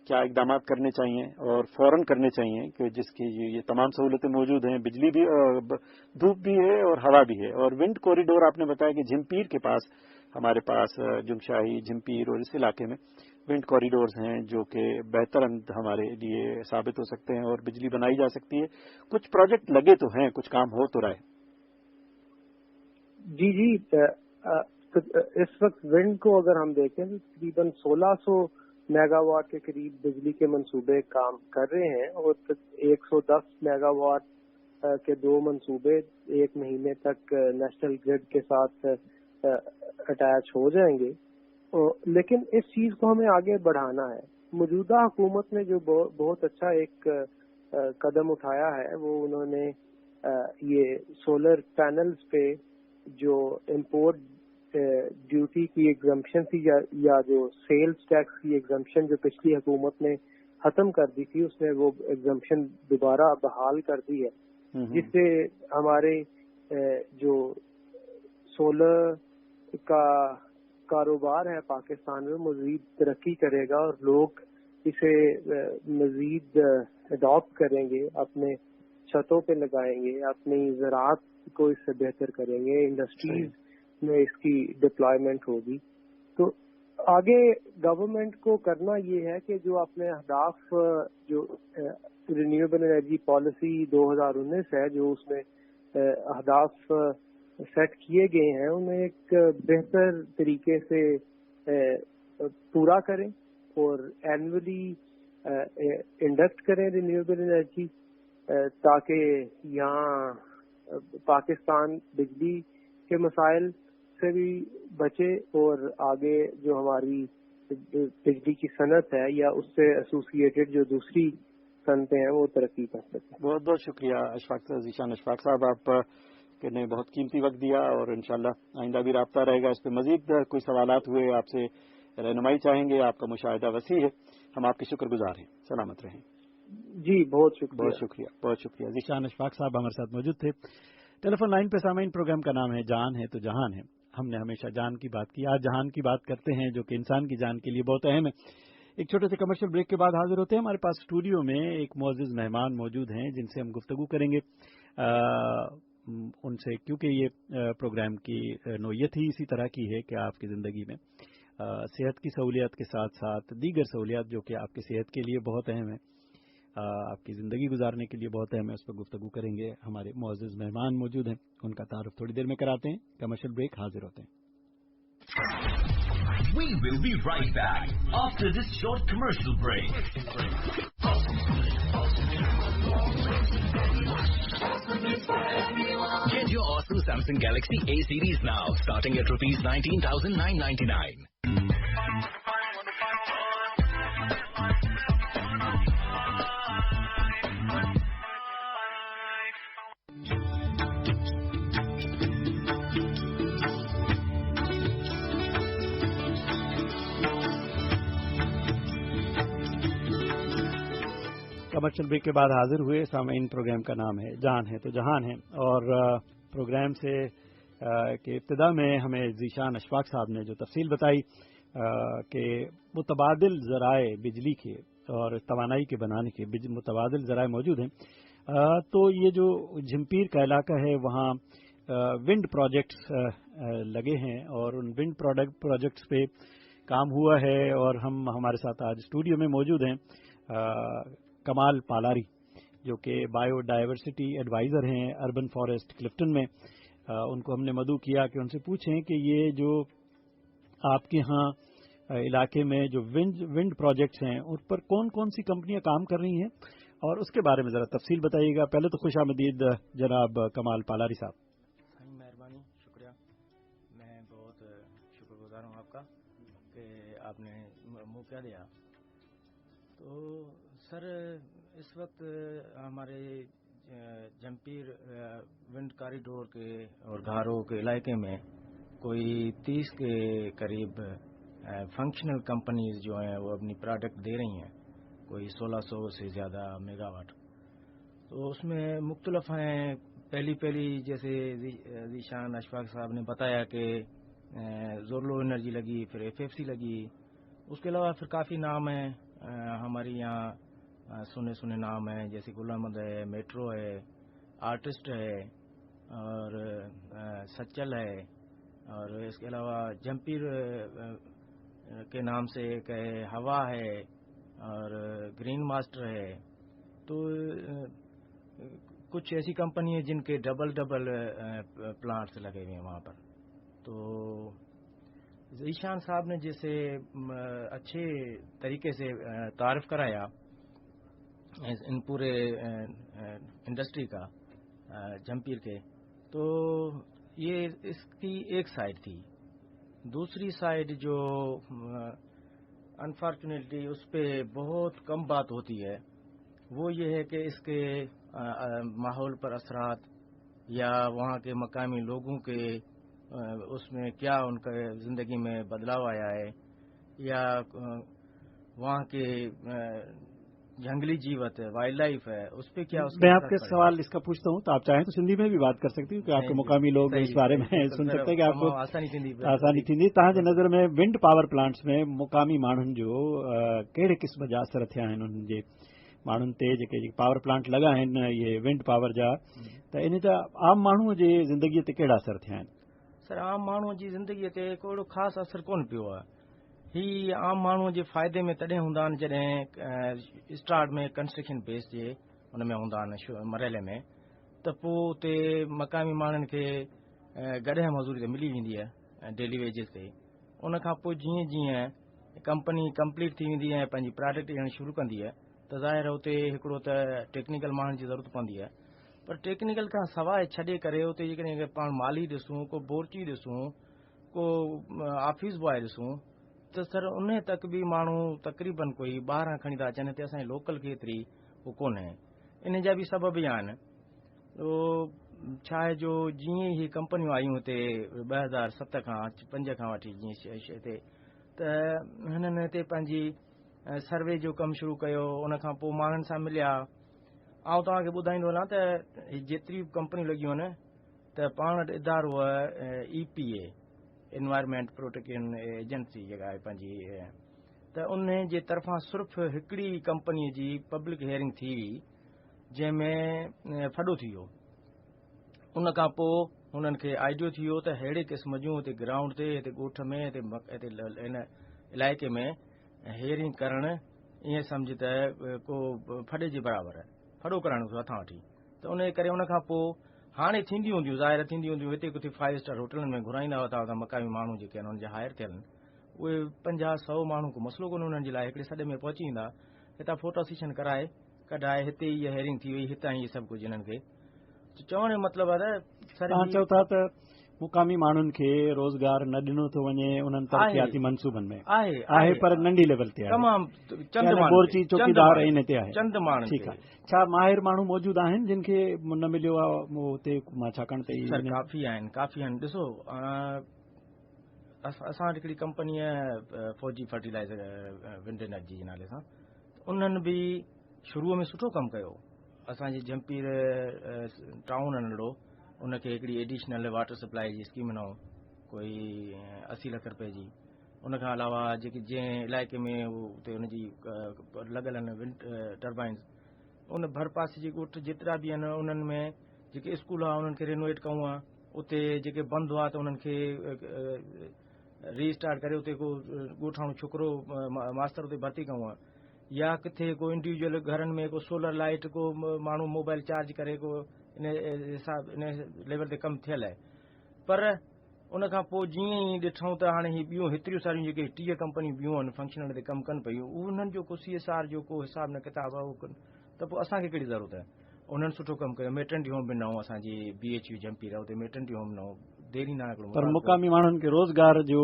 Speaker 3: کیا اقدامات کرنے چاہیے اور فوراً کرنے چاہیے کہ جس کی یہ تمام سہولتیں موجود ہیں. بجلی بھی، دھوپ بھی ہے اور ہوا بھی ہے. اور ونڈ کوریڈور آپ نے بتایا کہ جھمپیر کے پاس ہمارے پاس جمشاہی، جھمپیر اور اس علاقے میں ونڈ کوریڈورز ہیں جو کہ بہتر ہمارے لیے ثابت ہو سکتے ہیں اور بجلی بنائی جا سکتی ہے. کچھ پروجیکٹ لگے تو ہیں، کچھ کام ہو تو رہا ہے.
Speaker 2: جی اس وقت ونڈ کو اگر ہم دیکھیں تو تقریباً 1600 میگا واٹ کے قریب بجلی کے منصوبے کام کر رہے ہیں اور 110 میگا واٹ کے 2 منصوبے 1 مہینے تک نیشنل گرڈ کے ساتھ اٹیچ ہو جائیں گے. لیکن اس چیز کو ہمیں آگے بڑھانا ہے. موجودہ حکومت نے جو بہت اچھا ایک قدم اٹھایا ہے وہ انہوں نے یہ سولر پینلز پہ جو امپورٹ ڈیوٹی کی ایگزمپشن تھی یا جو سیلز ٹیکس کی ایگزمپشن جو پچھلی حکومت نے ختم کر دی تھی اس نے وہ ایگزمپشن دوبارہ بحال کر دی ہے جس سے ہمارے جو سولر کا کاروبار ہے پاکستان میں مزید ترقی کرے گا اور لوگ اسے مزید اڈاپٹ کریں گے، اپنے چھتوں پہ لگائیں گے، اپنی زراعت کو اس سے بہتر کریں گے، انڈسٹریز میں اس کی ڈپلائمنٹ ہوگی. تو آگے گورنمنٹ کو کرنا یہ ہے کہ جو اپنے اہداف جو رینیویبل انرجی پالیسی 2019 ہے جو اس میں اہداف سیٹ کیے گئے ہیں انہیں ایک بہتر طریقے سے پورا کریں اور اینولی انڈکٹ کریں رینیویبل انرجی تاکہ یہاں پاکستان بجلی کے مسائل سے بھی بچے اور آگے جو ہماری بجلی کی صنعت ہے یا اس سے ایسوسیٹڈ جو دوسری صنعتیں ہیں وہ ترقی کر سکیں.
Speaker 3: بہت بہت شکریہ ذیشان اشفاق صاحب، آپ نے بہت قیمتی وقت دیا اور انشاءاللہ آئندہ بھی رابطہ رہے گا. اس پہ مزید کوئی سوالات ہوئے آپ سے رہنمائی چاہیں گے. آپ کا مشاہدہ وسیع ہے، ہم آپ کے شکر گزار ہیں. سلامت رہیں.
Speaker 2: جی بہت شکریہ.
Speaker 3: بہت شکریہ.
Speaker 1: ذیشان اشفاق صاحب ہمارے ساتھ موجود تھے. ٹیلی فون لائن پہ سامعین، پروگرام کا نام ہے جان ہے تو جہان ہے. ہم نے ہمیشہ جان کی بات کی، آج جہان کی بات کرتے ہیں جو کہ انسان کی جان کے لیے بہت اہم ہے. ایک چھوٹے سے کمرشل بریک کے بعد حاضر ہوتے ہیں. ہمارے پاس اسٹوڈیو میں ایک معزز مہمان موجود ہیں جن سے ہم گفتگو کریں گے ان سے، کیونکہ یہ پروگرام کی نوعیت ہی اسی طرح کی ہے کہ آپ کی زندگی میں صحت کی سہولیات کے ساتھ ساتھ دیگر سہولیات جو کہ آپ کی صحت کے لیے بہت اہم ہے، آپ کی زندگی گزارنے کے لیے بہت اہم ہے، اس پر گفتگو کریں گے. ہمارے معزز مہمان موجود ہیں، ان کا تعارف تھوڑی دیر میں کراتے ہیں. کمرشل بریک، حاضر ہوتے ہیں.
Speaker 4: We will be right back after this short commercial break. Get your awesome Samsung Galaxy A series now, starting at rupees 19,999.
Speaker 1: Commercial break کے بعد حاضر ہوئے. سامعین، پروگرام کا نام ہے جان ہے تو جہان ہے اور پروگرام سے کے ابتدا میں ہمیں ذیشان اشفاق صاحب نے جو تفصیل بتائی کہ متبادل ذرائع بجلی کے اور توانائی کے بنانے کے متبادل ذرائع موجود ہیں. تو یہ جو جھمپیر کا علاقہ ہے وہاں ونڈ پروجیکٹس لگے ہیں اور ان ونڈ پروجیکٹس پہ کام ہوا ہے اور ہمارے ساتھ آج اسٹوڈیو میں موجود ہیں کمال پالاری جو کہ بایو ڈائیورسٹی ایڈوائزر ہیں اربن فارسٹ کلفٹن میں. ان کو ہم نے مدعو کیا کہ ان سے پوچھیں کہ یہ جو آپ کے ہاں علاقے میں جو ونڈ پروجیکٹس ہیں ان پر کون کون سی کمپنیاں کام کر رہی ہیں اور اس کے بارے میں ذرا تفصیل بتائیے گا. پہلے تو خوش آمدید جناب کمال پالاری صاحب.
Speaker 11: مہربانی، شکریہ. میں بہت شکر گزار ہوں آپ کا کہ آپ نے موقع دیا. تو سر اس وقت ہمارے جمپیر ونڈ کاریڈور کے اور گھاروں کے علاقے میں کوئی 30 کے قریب فنکشنل کمپنیز جو ہیں وہ اپنی پروڈکٹ دے رہی ہیں، کوئی 1600 سے زیادہ میگا واٹ. تو اس میں مختلف ہیں. پہلی جیسے ذیشان اشفاق صاحب نے بتایا کہ زورلو انرجی لگی، پھر FFC لگی. اس کے علاوہ پھر کافی نام ہیں ہمارے یہاں سنے نام ہیں، جیسے گل احمد ہے، میٹرو ہے، آرٹسٹ ہے اور سچل ہے. اور اس کے علاوہ جمپیر کے نام سے ایک ہے، ہوا ہے اور گرین ماسٹر ہے. تو کچھ ایسی کمپنی ہیں جن کے ڈبل پلانٹس لگے ہوئے ہیں وہاں پر. تو ذیشان صاحب نے جیسے اچھے طریقے سے تعارف کرایا ان پورے انڈسٹری کا جمپیر کے، تو یہ اس کی ایک سائڈ تھی. دوسری سائڈ جو انفارچونیٹلی اس پہ بہت کم بات ہوتی ہے وہ یہ ہے کہ اس کے ماحول پر اثرات یا وہاں کے مقامی لوگوں کے اس میں کیا ان کا زندگی میں بدلاؤ آیا ہے، یا وہاں کے جنگلی جیوت ہے، وائلڈ لائف ہے، اس پہ کیا.
Speaker 1: میں آپ کے سوال اس کا پوچھتا ہوں تو آپ چاہیں تو سندھی میں بھی بات کر سکتی ہوں کہ آپ کے مقامی لوگ اس بارے میں سن سکتے ہیں کہ آپ کو آسانی تھی. تاج نظر میں ونڈ پاور پلانٹس میں مقامی ماण्हुनि جو कहिड़े क़िस्म जा असर थिया आहिनि उन्हनि जे माण्हुनि ते जेके पावर प्लांट लॻा आहिनि इहे विंड पावर जा, त इन जा आम माण्हूअ जे ज़िंदगीअ ते कहिड़ा असर थिया आहिनि?
Speaker 11: सर, आम माण्हूअ जी ज़िंदगीअ ते कोई ख़ासि असर कोन पियो आहे. ही आम माण्हूअ जे फ़ाइदे में तॾहिं हूंदा आहिनि जॾहिं स्टार्ट में कंस्ट्रक्शन बेस जे हुन में हूंदा आहिनि मरहले में, त पोइ उते मक़ामी माण्हुनि खे गॾह मज़दूरी त मिली वेंदी आहे डेली वेजिस ते. उन खां पोइ जीअं जीअं कंपनी कंप्लीट थी वेंदी आहे, पंहिंजी प्रोडक्ट ॾियणु शुरू कंदी आहे, त ज़ाहिर उते हिकिड़ो त टेक्निकल माण्हुनि जी ज़रूरत पवंदी आहे. पर टेक्निकल खां सवाइ छॾे करे उते जेकॾहिं पाण माली ॾिसूं, को बोर्ची ॾिसूं, को ऑफिस बॉय ॾिसूं, त सर उन तक बि माण्हू तक़रीबन कोई ॿाहिरां खणी था अचनि. हिते असांजे लोकल खे एतिरी उहो कोन्हे. इन जा बि सबब ई आहिनि. छा आहे जो जीअं ई कंपनियूं आयूं हिते 2007 खां 5 खां वठी जीअं हिते, त हिननि हिते पंहिंजी सर्वे जो कमु शुरू कयो. उन खां पोइ माण्हुनि सां मिलिया. ऐं तव्हांखे ॿुधाईंदो हलां त जेतिरी बि कंपनियूं लॻियूं आहिनि त पाण वटि इदारो आहे EPA, एनवायरमेंट प्रोटेक्शन एजेंसी जेका आहे पंहिंजी, त उन जे तरफ़ां सिर्फ़ु हिकिड़ी कंपनीअ जी पब्लिक हियरिंग थी हुई जंहिंमें फ़ॾो थी वियो. उन खां पोइ हुननि खे आइडियो थी वियो त अहिड़े क़िस्म जूं हिते ग्राउंड ते, हिते ॻोठ में, हिते हिन इलाइक़े में हियरिंग करणु ईअं सम्झ त को फॾे जे बराबरि आहे, फॾो कराइणो थियो हथां वठी. त उन जे करे उन खां पोइ हाणे थींदियूं हूंदियूं, ज़ाहिर थींदियूं हूंदियूं. हिते किथे 5 स्टार होटलनि में घुराईंदा हुआ मक़ामी माण्हू जेके आहिनि हुननि जा हायर थियल आहिनि, उहे 50-100 माण्हू को मसइलो कोन्हे हुननि जे लाइ. हिकिड़े सॾे में पहुची वेंदा, हितां फोटो सेशन कराए कढाए, हिते इहा हेयरिंग थी वई, हितां इहे सभु कुझु हिननि खे चवण जो मतिलबु आहे त
Speaker 1: तव्हां चओ था त मुक़ामी माण्हुनि खे रोज़गार न ॾिनो थो वञे उन्हनि तरक़ियाती मनसूबनि में. आहे पर नंढी लेवल ते आहे,
Speaker 11: तमामु चंद
Speaker 1: बोरची चौकीदार इन ते आहे.
Speaker 11: चंद माण्हू.
Speaker 1: ठीकु आहे. छा माहिर माण्हू मौजूदु आहिनि जिन खे न मिलियो आहे हुते छाकाणि त
Speaker 11: काफ़ी आहिनि. ॾिसो, असां वटि हिकिड़ी कंपनी आहे फौजी फर्टिलाइज़र विंड एनर्जी जे नाले सां. उन्हनि बि शुरूअ में सुठो कमु कयो. असांजे जमपीर टाउन नंढड़ो, उनखे हिकिड़ी एडिशनल वाटर सप्लाई जी स्कीम ॾिनऊं कोई 80 लख रुपए जी. उनखां अलावा जेके जंहिं इलाइक़े में उते हुनजी लॻल आहिनि विंड टर्बाइन्स, उन भर पासे जे ॻोठ जेतिरा बि आहिनि उन्हनि में जेके स्कूल आहे उन्हनि खे रिनोवेट कयूं आहे. उते जेके बंदि हुआ त उन्हनि खे रीस्टार्ट करे उते को ॻोठाणो छोकिरो मास्टर उते भर्ती कयूं आहे. या किथे को इंडिविजुअल घरनि में को सोलर लाइट, को माण्हू मोबाइल चार्ज करे, को इन हिसाब इन लेवल ते कमु थियल आहे. पर उन खां पोइ जीअं ई ॾिठूं त हाणे ही ॿियूं हेतिरियूं सारियूं जेके 30 कंपनियूं ॿियूं आहिनि फंक्शनल ते कमु कनि पियूं, उन्हनि जो को CSR जो को हिसाब न किताब आहे, त पोइ असांखे कहिड़ी ज़रूरत आहे? उन्हनि सुठो कमु कयो, मेटर्निटी होम बि नओं असांजी BHU जम्पी रहो, मेटर्निटी होम नओं, देरी न हिकिड़ो
Speaker 1: पर मुक़ामी माण्हुनि खे रोज़गार जो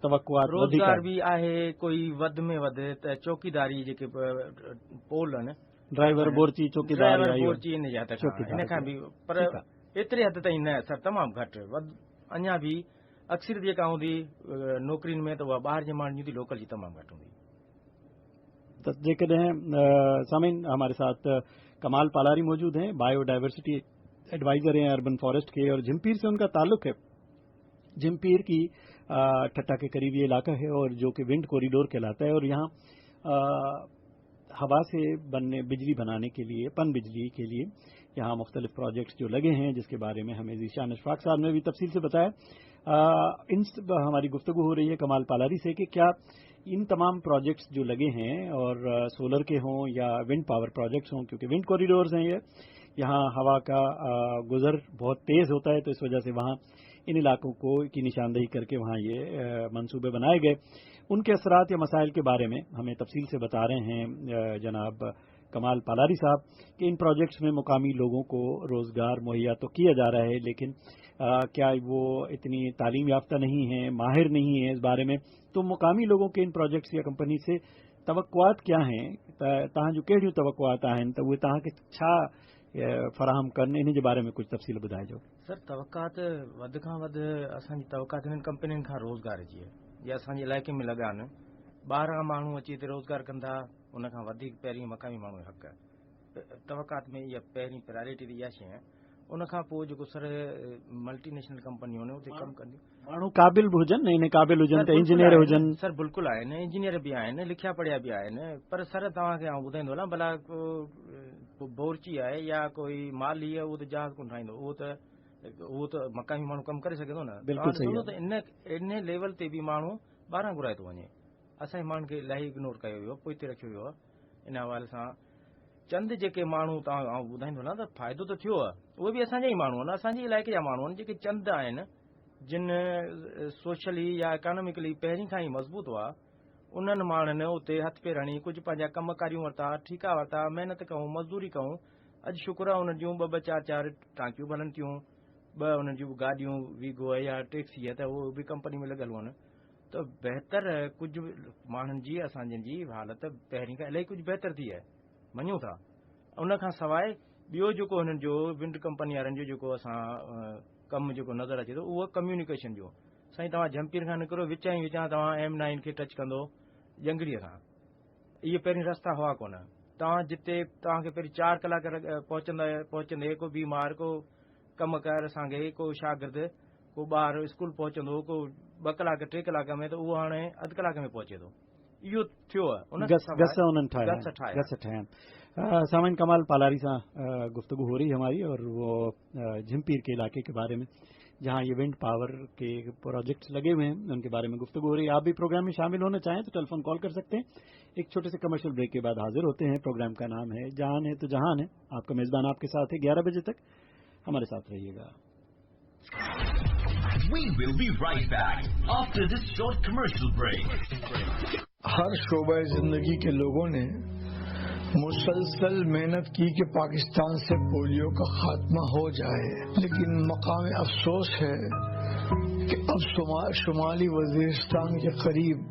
Speaker 1: तवक़ुआत
Speaker 11: रोज़गार बि आहे, कोई वधि में वधि त चौकीदारी जेके पोल आहिनि,
Speaker 1: ड्राइवर बोर्ची चौकीदार
Speaker 11: इन जा त इन खां बि, पर एतिरे हद ताईं न, सर तमामु घटि, अञा बि अक्सर जेका हूंदी नौकरियुनि में त उहा ॿाहिरि जे माण्हुनि जी लोकल जी तमामु घटि हूंदी।
Speaker 1: तो जेकॾहिं सामीन हमारे साथ कमाल पालारी मौजूद हैं, बायोडाइवर्सिटी एडवाइजर हैं अर्बन फॉरेस्ट के, और झिमपीर से उनका ताल्लुक है। झिमपीर की ठट्टा के करीब ये इलाका है और जो कि विंड कॉरिडोर कहलाता है, और यहाँ हवा से बनने बिजली बनाने के लिए, पन बिजली के लिए यहाँ मुख्तलिफ प्रोजेक्ट्स जो लगे हैं, जिसके बारे में हमें ज़ीशान अशफाक साहब ने भी तफसील से बताया। हमारी गुफ्तगू हो रही है कमाल पालारी से कि क्या इन तमाम प्रोजेक्ट्स जो लगे हैं, और सोलर के हों या विंड पावर प्रोजेक्ट्स हों, क्योंकि विंड कॉरिडोर्स हैं ये, यहाँ हवा का गुजर बहुत तेज़ होता है, तो इस वजह से वहाँ इन इलाकों को की निशानदेही करके वहाँ ये मंसूबे बनाए गए। उनके असरात या मसाइल के बारे में हमें तफसील से बता रहे हैं जनाब कमाल पालारी साहब कि इन प्रोजेक्ट्स में मुकामी लोगों को रोज़गार मुहैया तो किया जा रहा है, लेकिन क्या वो इतनी तालीम याफ्ता नहीं है, माहिर नहीं है इस बारे में, तो मुकामी लोगों के इन प्रोजेक्ट्स या कंपनी से तवक्कुआत क्या हैं, तहां जो कहिड़ियूं तवक्कुआत आहिनि, त उहे तव्हांखे छा फराहम कनि, इन जे बारे में कुछ तफसील ॿुधाइजो।
Speaker 11: सर तवक्कात वधि खां वधि असांजी तवक्कात हिननि कंपनियुनि खां रोज़गार जी आहे, या असांजे इलाइक़े में लॻा आहिनि, ॿाहिरां माण्हू अची हिते रोज़गार कंदा, उन खां वधीक पहिरीं मक़ामी माण्हू जो हक़ आहे। तवक्कात में इहा पहिरीं प्रायोरिटी इहा शइ आहे। उन खां पोइ जेको सर मल्टीनेशनल कंपनियूं आहिनि उते कमु कंदियूं,
Speaker 1: माण्हू क़ाबिल बि हुजनि, इन क़ाबिल हुजनि त इंजीनियर हुजनि।
Speaker 11: सर बिल्कुलु आहिनि, इंजीनियर बि आहिनि, लिखिया पढ़िया बि आहिनि, पर सर तव्हांखे आउं ॿुधाईंदो न, भला को बोरची आहे या कोई माली आहे, उहो त जहाज़ कोन ठाहींदो, उहो त मक़ामी माण्हू कमु करे सघे थो न।
Speaker 1: बिल्कुलु सही
Speaker 11: त इन लेवल ते बि माण्हू ॿाहिरां घुराए थो वञे। असांजे माण्हुनि खे इलाही इग्नोर कयो वियो, पोइ हिते रखियो वियो आहे। इन हवाले सां चंद जेके माण्हू तव्हां ॿुधाईंदो न त फ़ाइदो त थियो आहे, उहे बि असांजा ई माण्हू आहिनि, असांजे इलाइक़े जा माण्हू आहिनि, जेके चंद आहिनि जिन सोशली या इकोनॉमिकली पहिरीं खां ई मज़बूत हुआ, उन्हनि माण्हुनि उते हथ पेर हणी कुझु पंहिंजा कमकारियूं वरिता, ठीका वरिता, महिनत कयूं, मज़दूरी कयूं। अॼु शुक्र आहे उन्हनि जूं 2-2 4-4 टांकियूं बननि थियूं, 2 उन्हनि जूं गाॾियूं वीगो आहे या टैक्सी आहे, त उहो बि कंपनी में लॻल आहिनि। त बहितर कुझु माण्हुनि जी असांजनि जी हालत पहिरीं खां इलाही कुझु बहितर थी आहे, मञूं था। उन खां सवाइ ॿियो जेको हिननि जो विंड कंपनी वारनि जो जेको असां कमु जेको नज़र अचे थो, उहो कम्यूनिकेशन जो। साईं तव्हां झम्पीर खां निकिरो, विचां तव्हां M9 खे टच कंदो जंगड़ीअ खां, इहे पहिरीं रस्ता हुआ कोन। तव्हां जिते तव्हांखे पहिरीं 4 कलाक पहुचंदे को बीमार, को कमकार असांखे, को शागिर्द, को ॿार स्कूल पहुचंदो, को 2 कलाक 3 कलाक में, त उहो हाणे अधु कलाक में पहुचे थो। इहो थियो आहे,
Speaker 1: गस ठाहिया। सामान कमाल पालारी से गुफ्तगू हो रही है हमारी, और वो झिमपीर के इलाके के बारे में जहाँ ये विंड पावर के प्रोजेक्ट्स लगे हुए हैं उनके बारे में गुफ्तगू हो रही है। आप भी प्रोग्राम में शामिल होना चाहें तो टेलीफोन कॉल कर सकते हैं। एक छोटे से कमर्शियल ब्रेक के बाद हाजिर होते हैं। प्रोग्राम का नाम है जान है तो जहान है। आपका मेजबान आपके साथ है 11 बजे तक हमारे साथ रहिएगा।
Speaker 4: We will be right back after this short commercial break.
Speaker 9: हर शोबे जिंदगी के लोगों ने मुसलसल मेहनत की कि पाकिस्तान से पोलियो का खात्मा हो जाए, लेकिन मकाम अफसोस है कि अब शुमाली वजीरिस्तान के करीब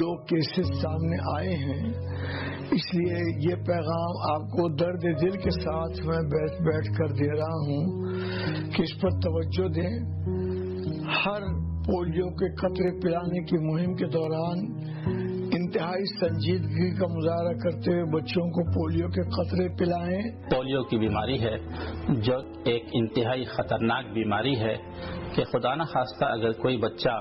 Speaker 9: 2 केसेस सामने आए हैं। इसलिए ये पैगाम आपको दर्द दिल के साथ मैं बैठ कर दे रहा हूँ कि इस पर तवज्जो दें। हर पोलियो के कतरे पिलाने की मुहिम के दौरान इंतहाई संजीदगी का मुजाहरा करते हुए बच्चों को पोलियो के कतरे पिलाएं।
Speaker 12: पोलियो की बीमारी है जो एक इंतहाई खतरनाक बीमारी है कि खुदा न खास्ता अगर कोई बच्चा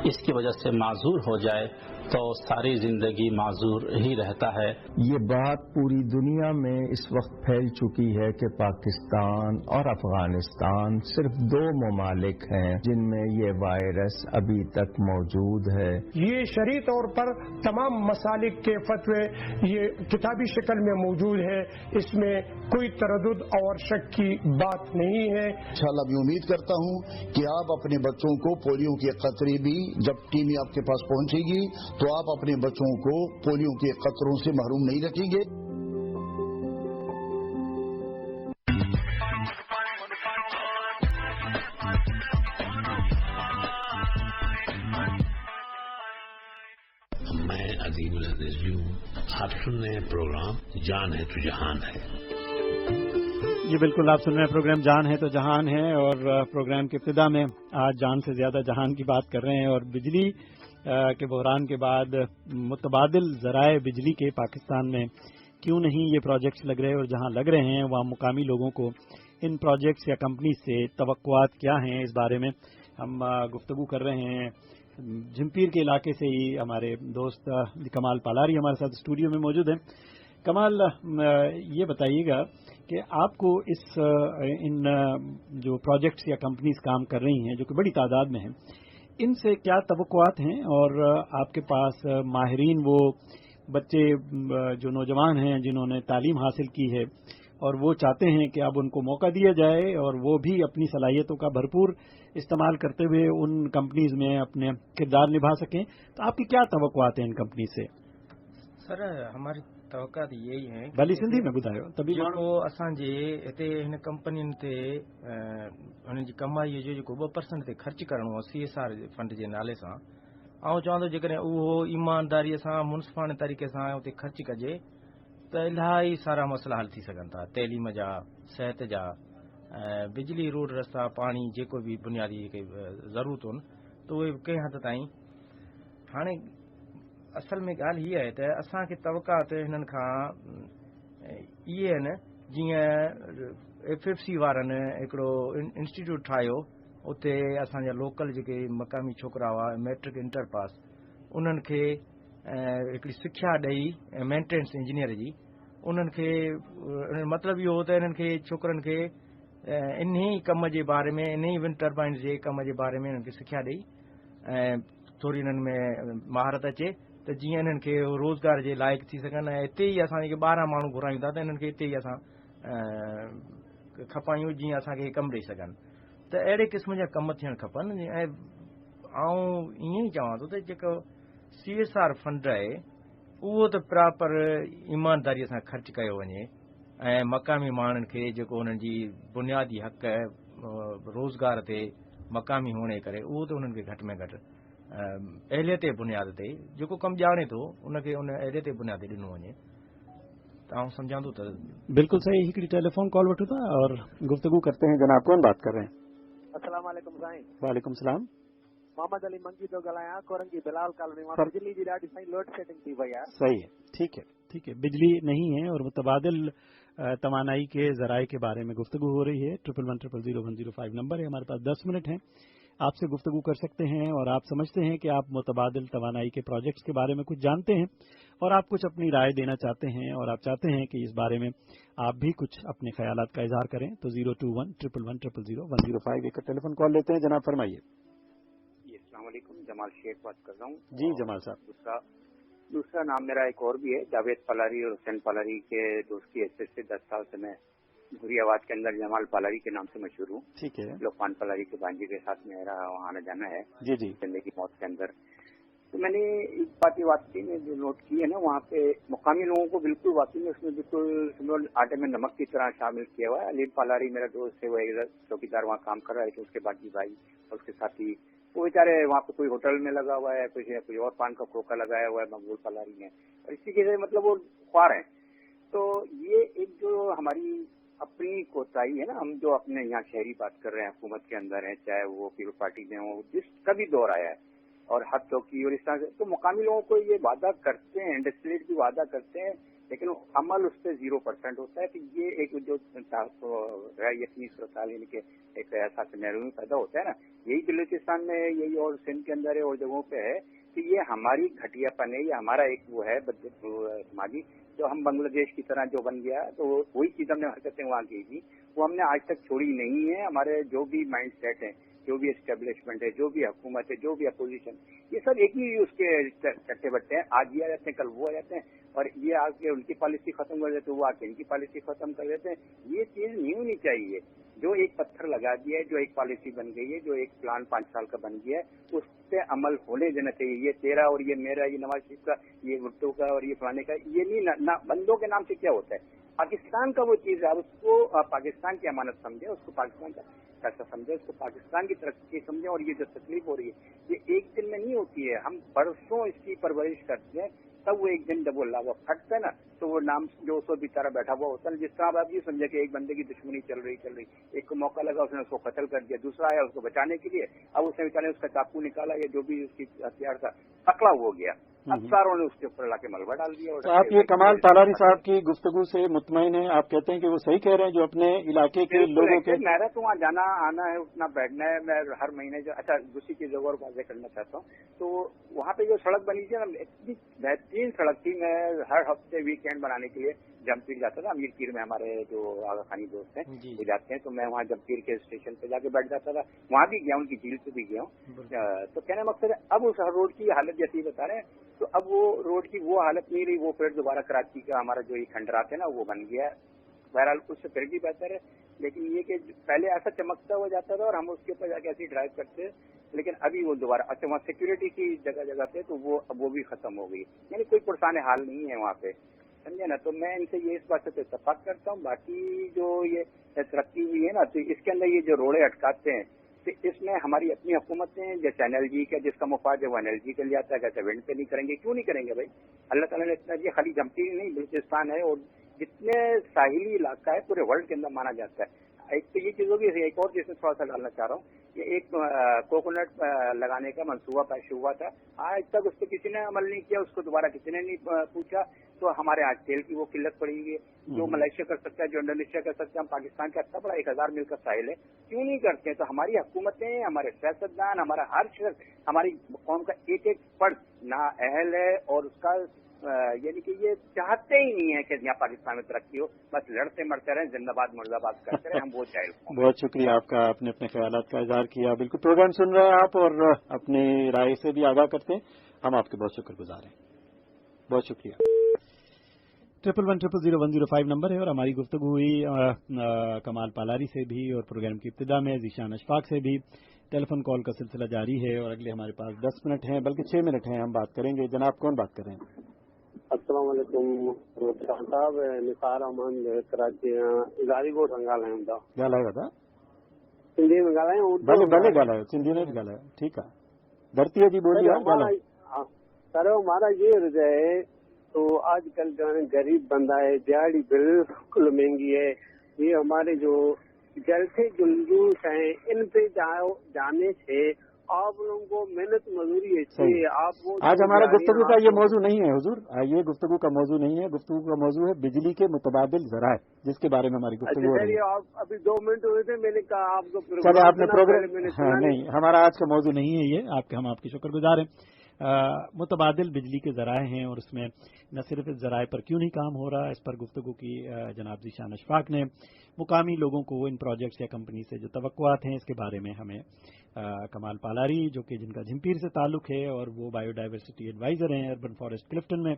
Speaker 12: इसकी वजह से माजूर हो जाए तो सारी जिंदगी माजूर ही रहता है।
Speaker 13: ये बात पूरी दुनिया में इस वक्त फैल चुकी है कि पाकिस्तान और अफगानिस्तान सिर्फ 2 ममालिक हैं जिनमें ये वायरस अभी तक मौजूद है।
Speaker 14: ये शरई तौर पर तमाम मसालिक के फतवे ये किताबी शक्ल में मौजूद है, इसमें कोई तरद्दुद और शक की बात नहीं है।
Speaker 15: इंशाअल्लाह मैं उम्मीद करता हूँ कि आप अपने बच्चों को पोलियो के खतरे भी, जब टीम आपके पास पहुंचेगी तो आप अपने बच्चों को पोलियो के खतरों से महरूम नहीं रखेंगे।
Speaker 10: मैं अजीमुल हदीज हूँ, आप सुन रहे हैं प्रोग्राम जान है तो जहान है।
Speaker 1: जी बिल्कुल, आप सुन रहे हैं प्रोग्राम जान है तो जहान है, और प्रोग्राम के इब्तिदा में आज जान से ज्यादा जहान की बात कर रहे हैं। और बिजली के बहरान के बाद मुतबादिल ज़राए बिजली के पाकिस्तान में क्यों नहीं ये प्रोजेक्ट्स लग रहे हैं, और जहां लग रहे हैं वहां मुकामी लोगों को इन प्रोजेक्ट्स या कंपनी से तवक्कुआत क्या हैं, इस बारे में हम गुफ्तगू कर रहे हैं। झिंपीर के इलाके से ही हमारे दोस्त कमाल पालारी हमारे साथ स्टूडियो में मौजूद हैं। कमाल, ये बताइएगा कि आपको इन जो प्रोजेक्ट्स या कंपनीज काम कर रही हैं, जो कि बड़ी तादाद में हैं, इनसे क्या तवक्कुआत हैं, और आपके पास माहिरीन वो बच्चे जो नौजवान हैं जिन्होंने तालीम हासिल की है और वो चाहते हैं कि अब उनको मौका दिया जाए और वो भी अपनी सलाहियतों का भरपूर इस्तेमाल करते हुए उन कंपनीज में अपने किरदार निभा सकें, तो आपकी क्या तवक्कुआत हैं इन कंपनी से?
Speaker 11: सर, हमारी तवक्कुआत यही है
Speaker 1: भली सिंधी में ॿुधायो तभी
Speaker 11: जेको असांजे हिते हिन कंपनियुनि ते हुननि जी कमाईअ जो जेको 2% ते ख़र्च करणो आहे CSR फंड जे नाले सां, ऐं चवंदो जेकॾहिं उहो ईमानदारीअ सां मुनसिफ़ाने तरीक़े सां उते ख़र्च कजे त इलाही सारा मसइला हल थी सघनि था, तइलीम जा, सिहत जा, बिजली, रोड रस्ता, पाणी, जेको बि बुनियादी जेके ज़रूरतूं आहिनि त उहे कंहिं हद ताईं। हाणे असल में ॻाल्हि हीअ आहे त असांखे तवक़ात हिननि खां इहे आहिनि, जीअं FFC वारनि हिकिड़ो इंस्टीट्यूट ठाहियो, उते असांजा लोकल जेके मक़ामी छोकिरा हुआ, मैट्रिक इंटर पास, उन्हनि खे हिकिड़ी सिख्या ॾेई मेंटेनेंस इंजीनियर जी, उन्हनि खे मतिलबु इहो हो त इन्हनि खे छोकिरनि खे इन ई कम जे बारे में, इन ई विंड टर्बाइन जे कम जे बारे में इन्हनि खे सिख्या ॾेई ऐं थोरी इन्हनि में महारत अचे त जीअं इन्हनि खे रोज़गार जे लाइक़ु थी सघनि। ऐं हिते ई असां जेके 12 माण्हू घुरायूं था त इन्हनि खे हिते ई असां खपायूं जीअं असांखे कमु ॾेई सघनि, त अहिड़े क़िस्म जा कम थियणु खपनि। ऐं ईअं ई चवां थो त जेको CSR फंड आहे उहो त प्रॉपर ईमानदारीअ सां ख़र्च कयो वञे ऐं मक़ामी माण्हुनि खे जेको हुननि जी बुनियादी हक़ रोज़गार ते मक़ामी हुअण करे उहो त हुननि खे घटि में घटि अहलियत जे बुनियाद ते जेको कमु ॼाणे थो उनखे उन अहलियत जे बुनियाद ते ॾिनो वञे। तव्हां सम्झां थो त
Speaker 1: बिल्कुल सही। हिकिड़ी टेलीफोन कॉल वठूं था और गुफ्तगू करते हैं। जनाब, कौन बात कर रहे हैं?
Speaker 16: अस्सलाम वालेकुम साईं।
Speaker 1: वालेकुम सलाम।
Speaker 16: मोहम्मद अली मंगी तो ॻाल्हायां, कोरंगी बिलाल कॉलोनी मां। बिजली जी ॾाढी साईं लोड शेडिंग थी वई आहे।
Speaker 1: सही है, ठीक है, ठीक है। बिजली नहीं है और मुतबादिल तवानाई के ज़राए के बारे में गुफ्तगू हो रही है। 1100000105 नंबर है हमारे पास। 10 मिनट हैं, आपसे गुफ्तगू कर सकते हैं और आप समझते हैं कि आप मुतबादिल तवानाई के प्रोजेक्ट्स के बारे में कुछ जानते हैं और आप कुछ अपनी राय देना चाहते हैं और आप चाहते हैं कि इस बारे में आप भी कुछ अपने ख्यालात का इजहार करें, तो 02111000105 एक टेलीफोन कॉल लेते हैं। जनाब फरमाइए।
Speaker 17: अस्सलाम वालेकुम, जमाल शेख बात कर रहा हूँ।
Speaker 1: जी जमाल साहब।
Speaker 17: दूसरा नाम मेरा एक और भी है, जावेद पलारी और हुसैन पलारी के दोस्त की हैसियत से 10 साल से मैं बुरी आवाज के अंदर जमाल पलारी के नाम से मशहूर हूँ।
Speaker 1: ठीक है।
Speaker 17: लोकमान पलारी के भांजे के साथ मेरा वहाँ आना जाना है।
Speaker 1: जी जी।
Speaker 17: जिंदगी मौत के अंदर तो मैंने एक बात वाकई में जो नोट की है ना, वहाँ पे मुकामी लोगों को बिल्कुल वाकई में उसमें बिल्कुल आटे में नमक की तरह शामिल किया हुआ है। अलीम पलारी मेरा दोस्त है, वो एक चौकीदार वहाँ काम कर रहा है, उसके बाकी भाई और उसके साथी वो बेचारे वहाँ पे कोई होटल में लगा हुआ है, कोई और पान का खोखा लगाया हुआ है मकबूल पलारी ने, और इसी के मतलब वो ख्वार है। तो ये एक जो हमारी अपनी कोताही है ना, हम जो अपने यहाँ शहरी बात कर रहे हैं, हुकूमत के अंदर है, चाहे वो पीपल पार्टी में हो, जिसका भी दौर आया है और हद तो की और इस तरह से, तो मुकामी लोगों को ये वादा करते हैं, इंडस्ट्रियलिस्ट भी वादा करते हैं, लेकिन अमल उस पर 0% होता है। तो ये एक जो यकीनी सूरत के एक ऐसा सिनेरियो पैदा होता है ना, यही बलूचिस्तान में, यही और सिंध के अंदर है और जगहों पे है तो ये हमारी घटियापन है, ये हमारा एक वो है समाजी, जो हम बांग्लादेश की तरह जो बन गया, तो वही चीज हमने हरकतें वहाँ की थी वो हमने आज तक छोड़ी नहीं है। हमारे जो भी माइंड सेट है, जो भी एस्टेब्लिशमेंट है, जो भी हुकूमत है, जो भी अपोजिशन, ये सब एक ही उसके चट्टे बट्टे हैं। आज ये आ जाते हैं, कल वो आ जाते हैं, और ये आके उनकी पॉलिसी खत्म कर देते हैं, वो आके इनकी पॉलिसी खत्म कर देते हैं। ये चीज नहीं होनी चाहिए। जो एक पत्थर लगा दिया है, जो एक पॉलिसी बन गई है, जो एक प्लान 5 साल का बन गया है, उस पे अमल होने देना चाहिए। ये तेरा और ये मेरा, ये नवाज शरीफ का, ये भुट्टो का और ये फलाने का, ये नहीं ना बंदों के नाम से क्या होता है। पाकिस्तान का वो चीज है, उसको पाकिस्तान की अमानत समझे, उसको पाकिस्तान का पैसा समझे, उसको पाकिस्तान की तरक्की समझे। और ये जो तकलीफ हो रही है ये एक दिन में नहीं होती है, हम बरसों इसकी परवरिश करते हैं, तब वो एक दिन जब वो लावा फटता है ना, तो वो नाम जो उसको बेचारा बैठा हुआ होता है। जिस तरह आप ये समझे कि एक बंदे की दुश्मनी चल रही, एक को मौका लगा, उसने उसको कत्ल कर दिया, दूसरा आया उसको बचाने के लिए, अब उसने बेचारे उसका चाकू निकाला, या जो भी उसकी हथियार था पकड़ा हो गया, अब सारों ने उसके ऊपर लाके मलबा डाल दिया।
Speaker 3: तो आप ये कमाल तालारी साहब की गुफ्तगू से मुतमईन हैं? आप कहते हैं कि वो सही कह रहे हैं, जो अपने इलाके के लोगों के।
Speaker 17: मेरा तो वहाँ जाना आना है, उतना बैठना है, मैं हर महीने जो अच्छा दूसरी चीज और वाज़ेह करना चाहता हूँ, तो वहाँ पे जो सड़क बनी थी ना, इतनी बेहतरीन सड़क थी। मैं हर हफ्ते वीकेंड बनाने के लिए जमपीर जाता था। अमीर पीर में हमारे जो आगा खानी दोस्त हैं वो जाते हैं, तो मैं वहाँ जमपीर के स्टेशन पे जाके बैठ जाता था। वहाँ भी गया, उनकी झील पे भी गया हूँ। तो कहने मकसद है, अब उस रोड की हालत जैसी बता रहे हैं, तो अब वो रोड की वो हालत नहीं रही। वो फिर दोबारा कराची का हमारा जो ये खंडरात है ना, वो बन गया। बहरहाल उससे फिर भी बेहतर है, लेकिन ये कि पहले ऐसा चमकता हुआ जाता था और हम उसके ऊपर जाके ऐसे ड्राइव करते, लेकिन अभी वो दोबारा अच्छा वहाँ सिक्योरिटी की जगह जगह पे, तो वो भी खत्म हो गई। यानी कोई पुरसाने हाल नहीं है वहाँ पे, समझे ना। तो मैं इनसे ये इस बात से तो इत्तेफाक करता हूँ। बाकी जो ये तरक्की हुई है ना, तो इसके अंदर ये जो रोड़े अटकाते हैं, तो इसमें हमारी अपनी हुकूमतें, जैसे एनएलजी का जिसका मुफाद है वो एनएलजी के लिए आता है, कहते विंड पे नहीं करेंगे। क्यों नहीं करेंगे भाई? अल्लाह ताला ने इतना दिया, खाली जमपीर नहीं बलूचिस्तान है, और जितने साहिली इलाका है पूरे वर्ल्ड के अंदर माना जाता है। एक तो ये चीज होगी, एक और चीज में थोड़ा सा डालना चाह रहा हूँ, ये एक कोकोनट लगाने का मंसूबा पेश हुआ था, आज तक उस पर किसी ने अमल नहीं किया, उसको दोबारा किसी ने नहीं पूछा। तो हमारे आज तेल की वो किल्लत पड़ेगी, जो मलेशिया कर सकता है, जो इंडोनेशिया कर सकता है, हम पाकिस्तान का इतना बड़ा 1000 मील का साहिल है, क्यों नहीं करते? तो हमारी हुकूमतें, हमारे सियासतदान, हमारा हर शख्स, हमारी कौम का एक एक फर्द ना अहल है, और उसका यानी कि ये चाहते ही नहीं है कि यहाँ पाकिस्तान में तरक्की हो, बस लड़ते मरते रहे, जिंदाबाद मुर्दाबाद करते रहे। हम वो चाहे।
Speaker 3: बहुत शुक्रिया आपका, अपने अपने ख्यालात का इजहार किया। बिल्कुल प्रोग्राम सुन रहे हैं आप और अपनी राय से भी आगाह करते हैं, हम आपके बहुत शुक्रगुजार हैं। बहुत शुक्रिया।
Speaker 1: 111001005 नंबर है और हमारी गुफ्तगू हुई कमाल पालारी से भी, और प्रोग्राम की इब्तिदा में ज़ीशान अशफाक से भी। टेलीफोन कॉल का सिलसिला जारी है और अगले हमारे पास 10 मिनट हैं, बल्कि 6 मिनट हैं, हम बात करेंगे। जनाब कौन बात कर रहे हैं?
Speaker 18: अस्सलाम वालेकुम साहब, निसार अहमद कराची गारीगोट ॻाल्हायूं था।
Speaker 3: ॻाल्हायो था
Speaker 18: सिंधी में ॻाल्हायूं?
Speaker 3: भले भले ॻाल्हायो, सिंधी में बि ॻाल्हायो, ठीकु आहे। धरतीअ जी ॿोली आहे, ॻाल्हायो।
Speaker 18: सर हमारा ये अर्ज है, तो आजकल जो है गरीब बंदा है, दिहाड़ी बिल्कुल महंगी है, ये हमारे जो जलसे जुलूस हैं इन पे जाने से आप लोगों को मेहनत मजदूरी है, आप वो आज हमारा
Speaker 3: गुफ्तगू का ये मौजू नहीं है हुजूर, ये गुफ्तगू का मौजू नहीं है। गुफ्तगू का मौजू है बिजली के मुतबादिल ज़राए, जिसके बारे में हमारी गुफ्तगू हो रही है।
Speaker 18: आप अभी 2 मिनट हुए थे, मैंने कहा आपको
Speaker 3: चले आपने प्रोग्राम नहीं, हमारा आज का मौजू नहीं है ये, हम आपके शुक्रगुजार हैं। मुतबादिल बिजली के ज़राए हैं, और उसमें न सिर्फ इस ज़राए पर क्यों नहीं काम हो रहा, इस पर गुफ्तगू की जनाब ज़ीशान अशफाक ने। मुकामी लोगों को इन प्रोजेक्ट्स या कंपनी से जो तवक्कुआत हैं, इसके बारे में हमें कमाल पालारी, जो कि जिनका झिम्पीर से ताल्लुक है और वो बायोडाइवर्सिटी एडवाइजर हैं अर्बन फॉरेस्ट क्लिफ्टन में,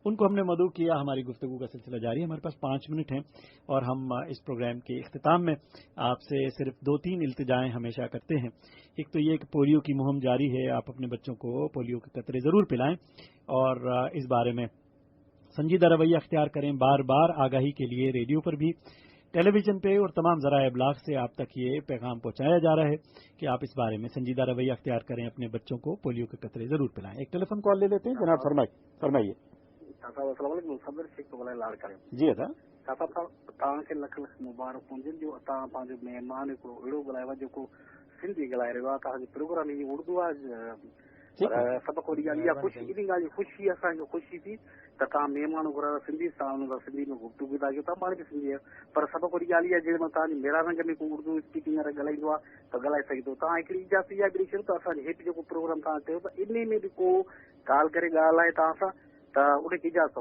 Speaker 3: उनको हमने मदऊ किया। हमारी गुफ्तगू का सिलसिला जारी है, हमारे पास 5 मिनट हैं, और हम इस प्रोग्राम के इख्तिताम में आपसे सिर्फ 2-3 इल्तिजाएं हमेशा करते हैं। एक तो ये कि पोलियो की मुहिम जारी है, आप अपने बच्चों को पोलियो के कतरे ज़रूर पिलाएं, और इस बारे में संजीदा रवैया अख्तियार करें। बार बार आगाही के लिए रेडियो पर भी, टेलीविजन पे और तमाम ज़राए इब्लाग से आप तक ये पैगाम पहुंचाया जा रहा है कि आप इस बारे में संजीदा रवैया अख्तियार करें, अपने बच्चों को पोलियो के कतरे ज़रूर पिलाएं। एक टेलीफोन कॉल ले लेते हैं। जनाब फरमाइए। जी था
Speaker 19: तव्हांखे लख लख मुबारक हुजनि जो तव्हां पंहिंजो महिमान हिकिड़ो अहिड़ो ॻाल्हायो आहे जेको सिंधी ॻाल्हाए रहियो आहे। तव्हांजो प्रोग्राम इहो उर्दू आहे, पर सभु को ॾियारी इहा ख़ुशी इन ॻाल्हि जी ख़ुशी असांखे ख़ुशी थी त तव्हां महिमान घुरायो सिंधी तव्हां हुन सां सिंधी में गुफ़्तगू था कयो तव्हां पाण बि सिंधी आहियो पर सभु को ॻाल्हि इहा जेॾीमहिल तव्हांजी मेरानंग में को उर्दू स्पीकिंग वारो ॻाल्हाईंदो आहे त ॻाल्हाए सघे थो तव्हां हिकिड़ी इजाज़त इहा ॾेई छॾियो त असांजे हेठि जेको प्रोग्राम तव्हां कयो त इन में बि को ॻाल्हि करे ॻाल्हाए तव्हां सां त उनखे इजाज़त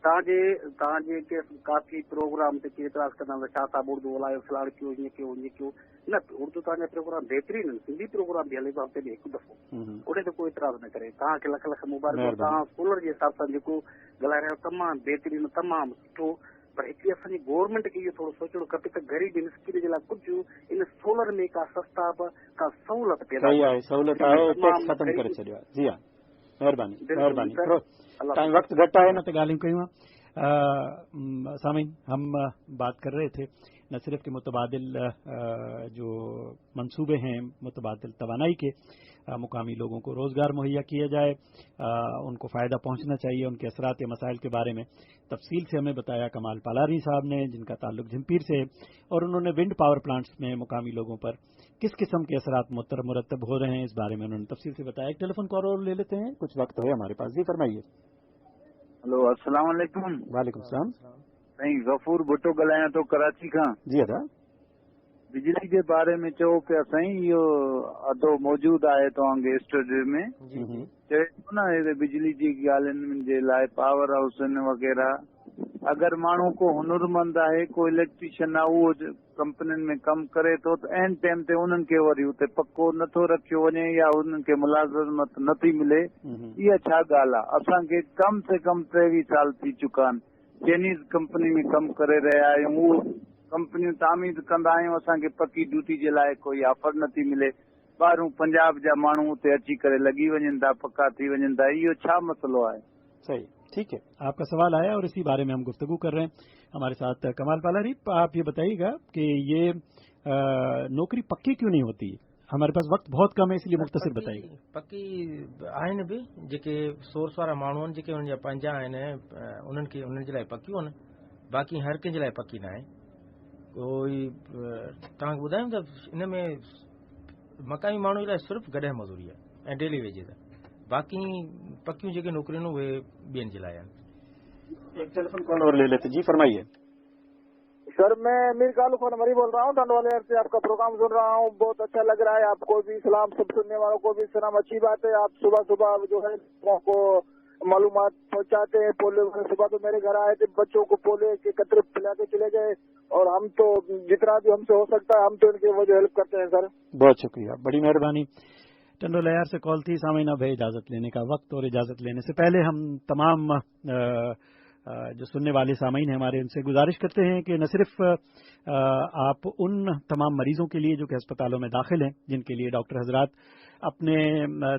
Speaker 19: तव्हांजे काफ़ी प्रोग्राम ते केतिरा कंदा छा था उर्दू ॻाल्हायो फिलहाल कयो हीअं कयो हीअं कयो न उर्दू तव्हांजा प्रोग्राम बहितरीन आहिनि सिंधी प्रोग्राम बि हले थो हफ़्ते में हिकु दफ़ो उन ते कोई इतराज़ न करे तव्हांखे लख लख मुबारक तव्हां स्कूलर जे हिसाब सां जेको ॻाल्हाए रहियो तमामु बहितरीन तमामु सुठो पर हिकिड़ी असांजी गवर्नमेंट खे इहो थोरो सोचणो खपे त ग़रीब मिस्किन जे लाइ कुझु इन सोलर में का सस्ता का सहूलियत पैदा
Speaker 3: महिरबानी वक्त घटि आहे न त ॻाल्हियूं कयूं सामीन हम बात कर रहे थे न सिर्फ के मुतबादिल जो मंसूबे हैं मुतबादिल तवानाई के मुकामी लोगों को रोज़गार मुहैया किया जाए उनको फ़ायदा पहुंचना चाहिए उनके असरात मसाइल के बारे में तफसील से हमें बताया कमाल पालारी साहब ने जिनका ताल्लुक झिम्पीर से है और उन्होंने विंड पावर प्लांट्स में मुकामी लोगों पर किस किस्म के असरात मुरतब हो रहे हैं इस बारे में उन्होंने तफसील से बताया। एक टेलीफोन कॉल और ले लेते हैं कुछ वक्त है हमारे पास जी फरमाइए।
Speaker 20: हेलो अस्सलाम वालेकुम।
Speaker 3: वालेकुम सलाम।
Speaker 20: साईं गफूर भुट्टो ॻाल्हायां थो कराची खां।
Speaker 3: जी अदा
Speaker 20: बिजली जे बारे में चओ पिया साईं इहो अदो मौजूदु आहे तव्हांखे स्टूडियो में चए थो न बिजली जी ॻाल्हियुनि जे लाइ पावर हाउस वग़ैरह अगर माण्हू को हुनरमंद आहे को इलेक्ट्रीशियन आहे उहो कंपनियुनि में कमु करे थो त एन टाइम ते उन्हनि खे वरी उते पको नथो रखियो वञे या उन्हनि खे मुलाज़मत नथी मिले इहा छा ॻाल्हि आहे। असांखे कम से कम 23 साल थी चुका आहिनि चाइनीज़ कंपनी में कमु करे रहिया आहियूं उहो कंपनियूं तामीर कंदा आहियूं असांखे पकी ड्यूटी जे लाइ कोई ऑफर नथी मिले ॿाहिरूं पंजाब जा माण्हू उते अची करे लॻी वञनि था पका थी वञनि था इहो छा मसलो आहे।
Speaker 3: सही ठीक है आपका सवाल आया और इसी बारे में हम गुफ्तगू कर रहे हैं हमारे साथ कमाल पालारी आप ये बताइएगा कि ये नौकरी पक्की क्यों नहीं होती हमारे पास वक्त बहुत कम है इसलिए मुख्तसर बताइएगा।
Speaker 11: पक्की आहिनि बि जेके सोर्स वारा माण्हू आहिनि जेके उन्हनि जा पंहिंजा आहिनि उन्हनि जे लाइ पकियूं आहिनि बाक़ी हर कंहिं जे लाइ पकी न आहे कोई तव्हांखे ॿुधायूं त इन में मक़ामी माण्हू जे लाइ सिर्फ़ु गॾह मज़ूरी आहे ऐं डेली वेजेस आहे बाक़ी पक्कियूं जेके नौकरियूं आहिनि उहे ॿियनि जे लाइ आहिनि।
Speaker 3: एक टेलीफोन कॉल और ले लेते जी फरमाइए।
Speaker 21: सर मैं मीर कालू खान मरी बोल रहा हूँ टंडवाले से आपका प्रोग्राम सुन रहा हूँ बहुत अच्छा लग रहा है आपको भी सलाम सब सुनने वालों को भी सलाम अच्छी बात है आप सुबह सुबह जो है लोगों को मालूमात पहुँचाते हैं पोलियो सुबह तो मेरे घर आए थे बच्चों को पोलियो के कतरे पिला के चले गए और हम तो जितना भी हमसे हो सकता है हम तो इनकी वजह हेल्प करते हैं सर।
Speaker 3: बहुत शुक्रिया बड़ी मेहरबानी। टंडोलयार से कॉल थी सामीन अब है इजाजत लेने का वक्त और इजाजत लेने से पहले हम तमाम जो सुनने वाले सामीन हैं हमारे उनसे गुजारिश करते हैं कि न सिर्फ आप उन तमाम मरीजों के लिए जो कि अस्पतालों में दाखिल हैं जिनके लिए डॉक्टर हजरात अपने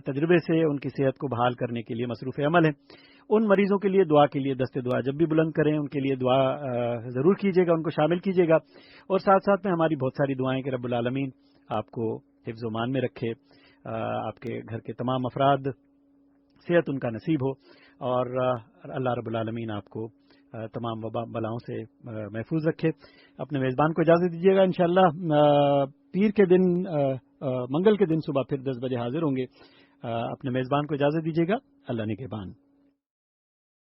Speaker 3: तजुर्बे से उनकी सेहत को बहाल करने के लिए मसरूफ़ अमल हैं उन मरीजों के लिए दुआ के लिए दस्ते दुआ जब भी बुलंद करें उनके लिए दुआ ज़रूर कीजिएगा उनको शामिल कीजिएगा और साथ साथ में हमारी बहुत सारी दुआएं कि रब्बुल आलमीन आपको हिफ्ज़ व मान में रखे आपके घर के तमाम अफराद सेहत उनका नसीब हो और अल्लाह रब्बुल आलमीन आपको तमाम वबा बलाओं से महफूज रखे। अपने मेज़बान को इजाज़त दीजिएगा इंशाअल्लाह पीर के दिन मंगल के दिन सुबह फिर 10 बजे हाजिर होंगे। अपने मेज़बान को इजाज़त दीजिएगा अल्लाह निगहबान।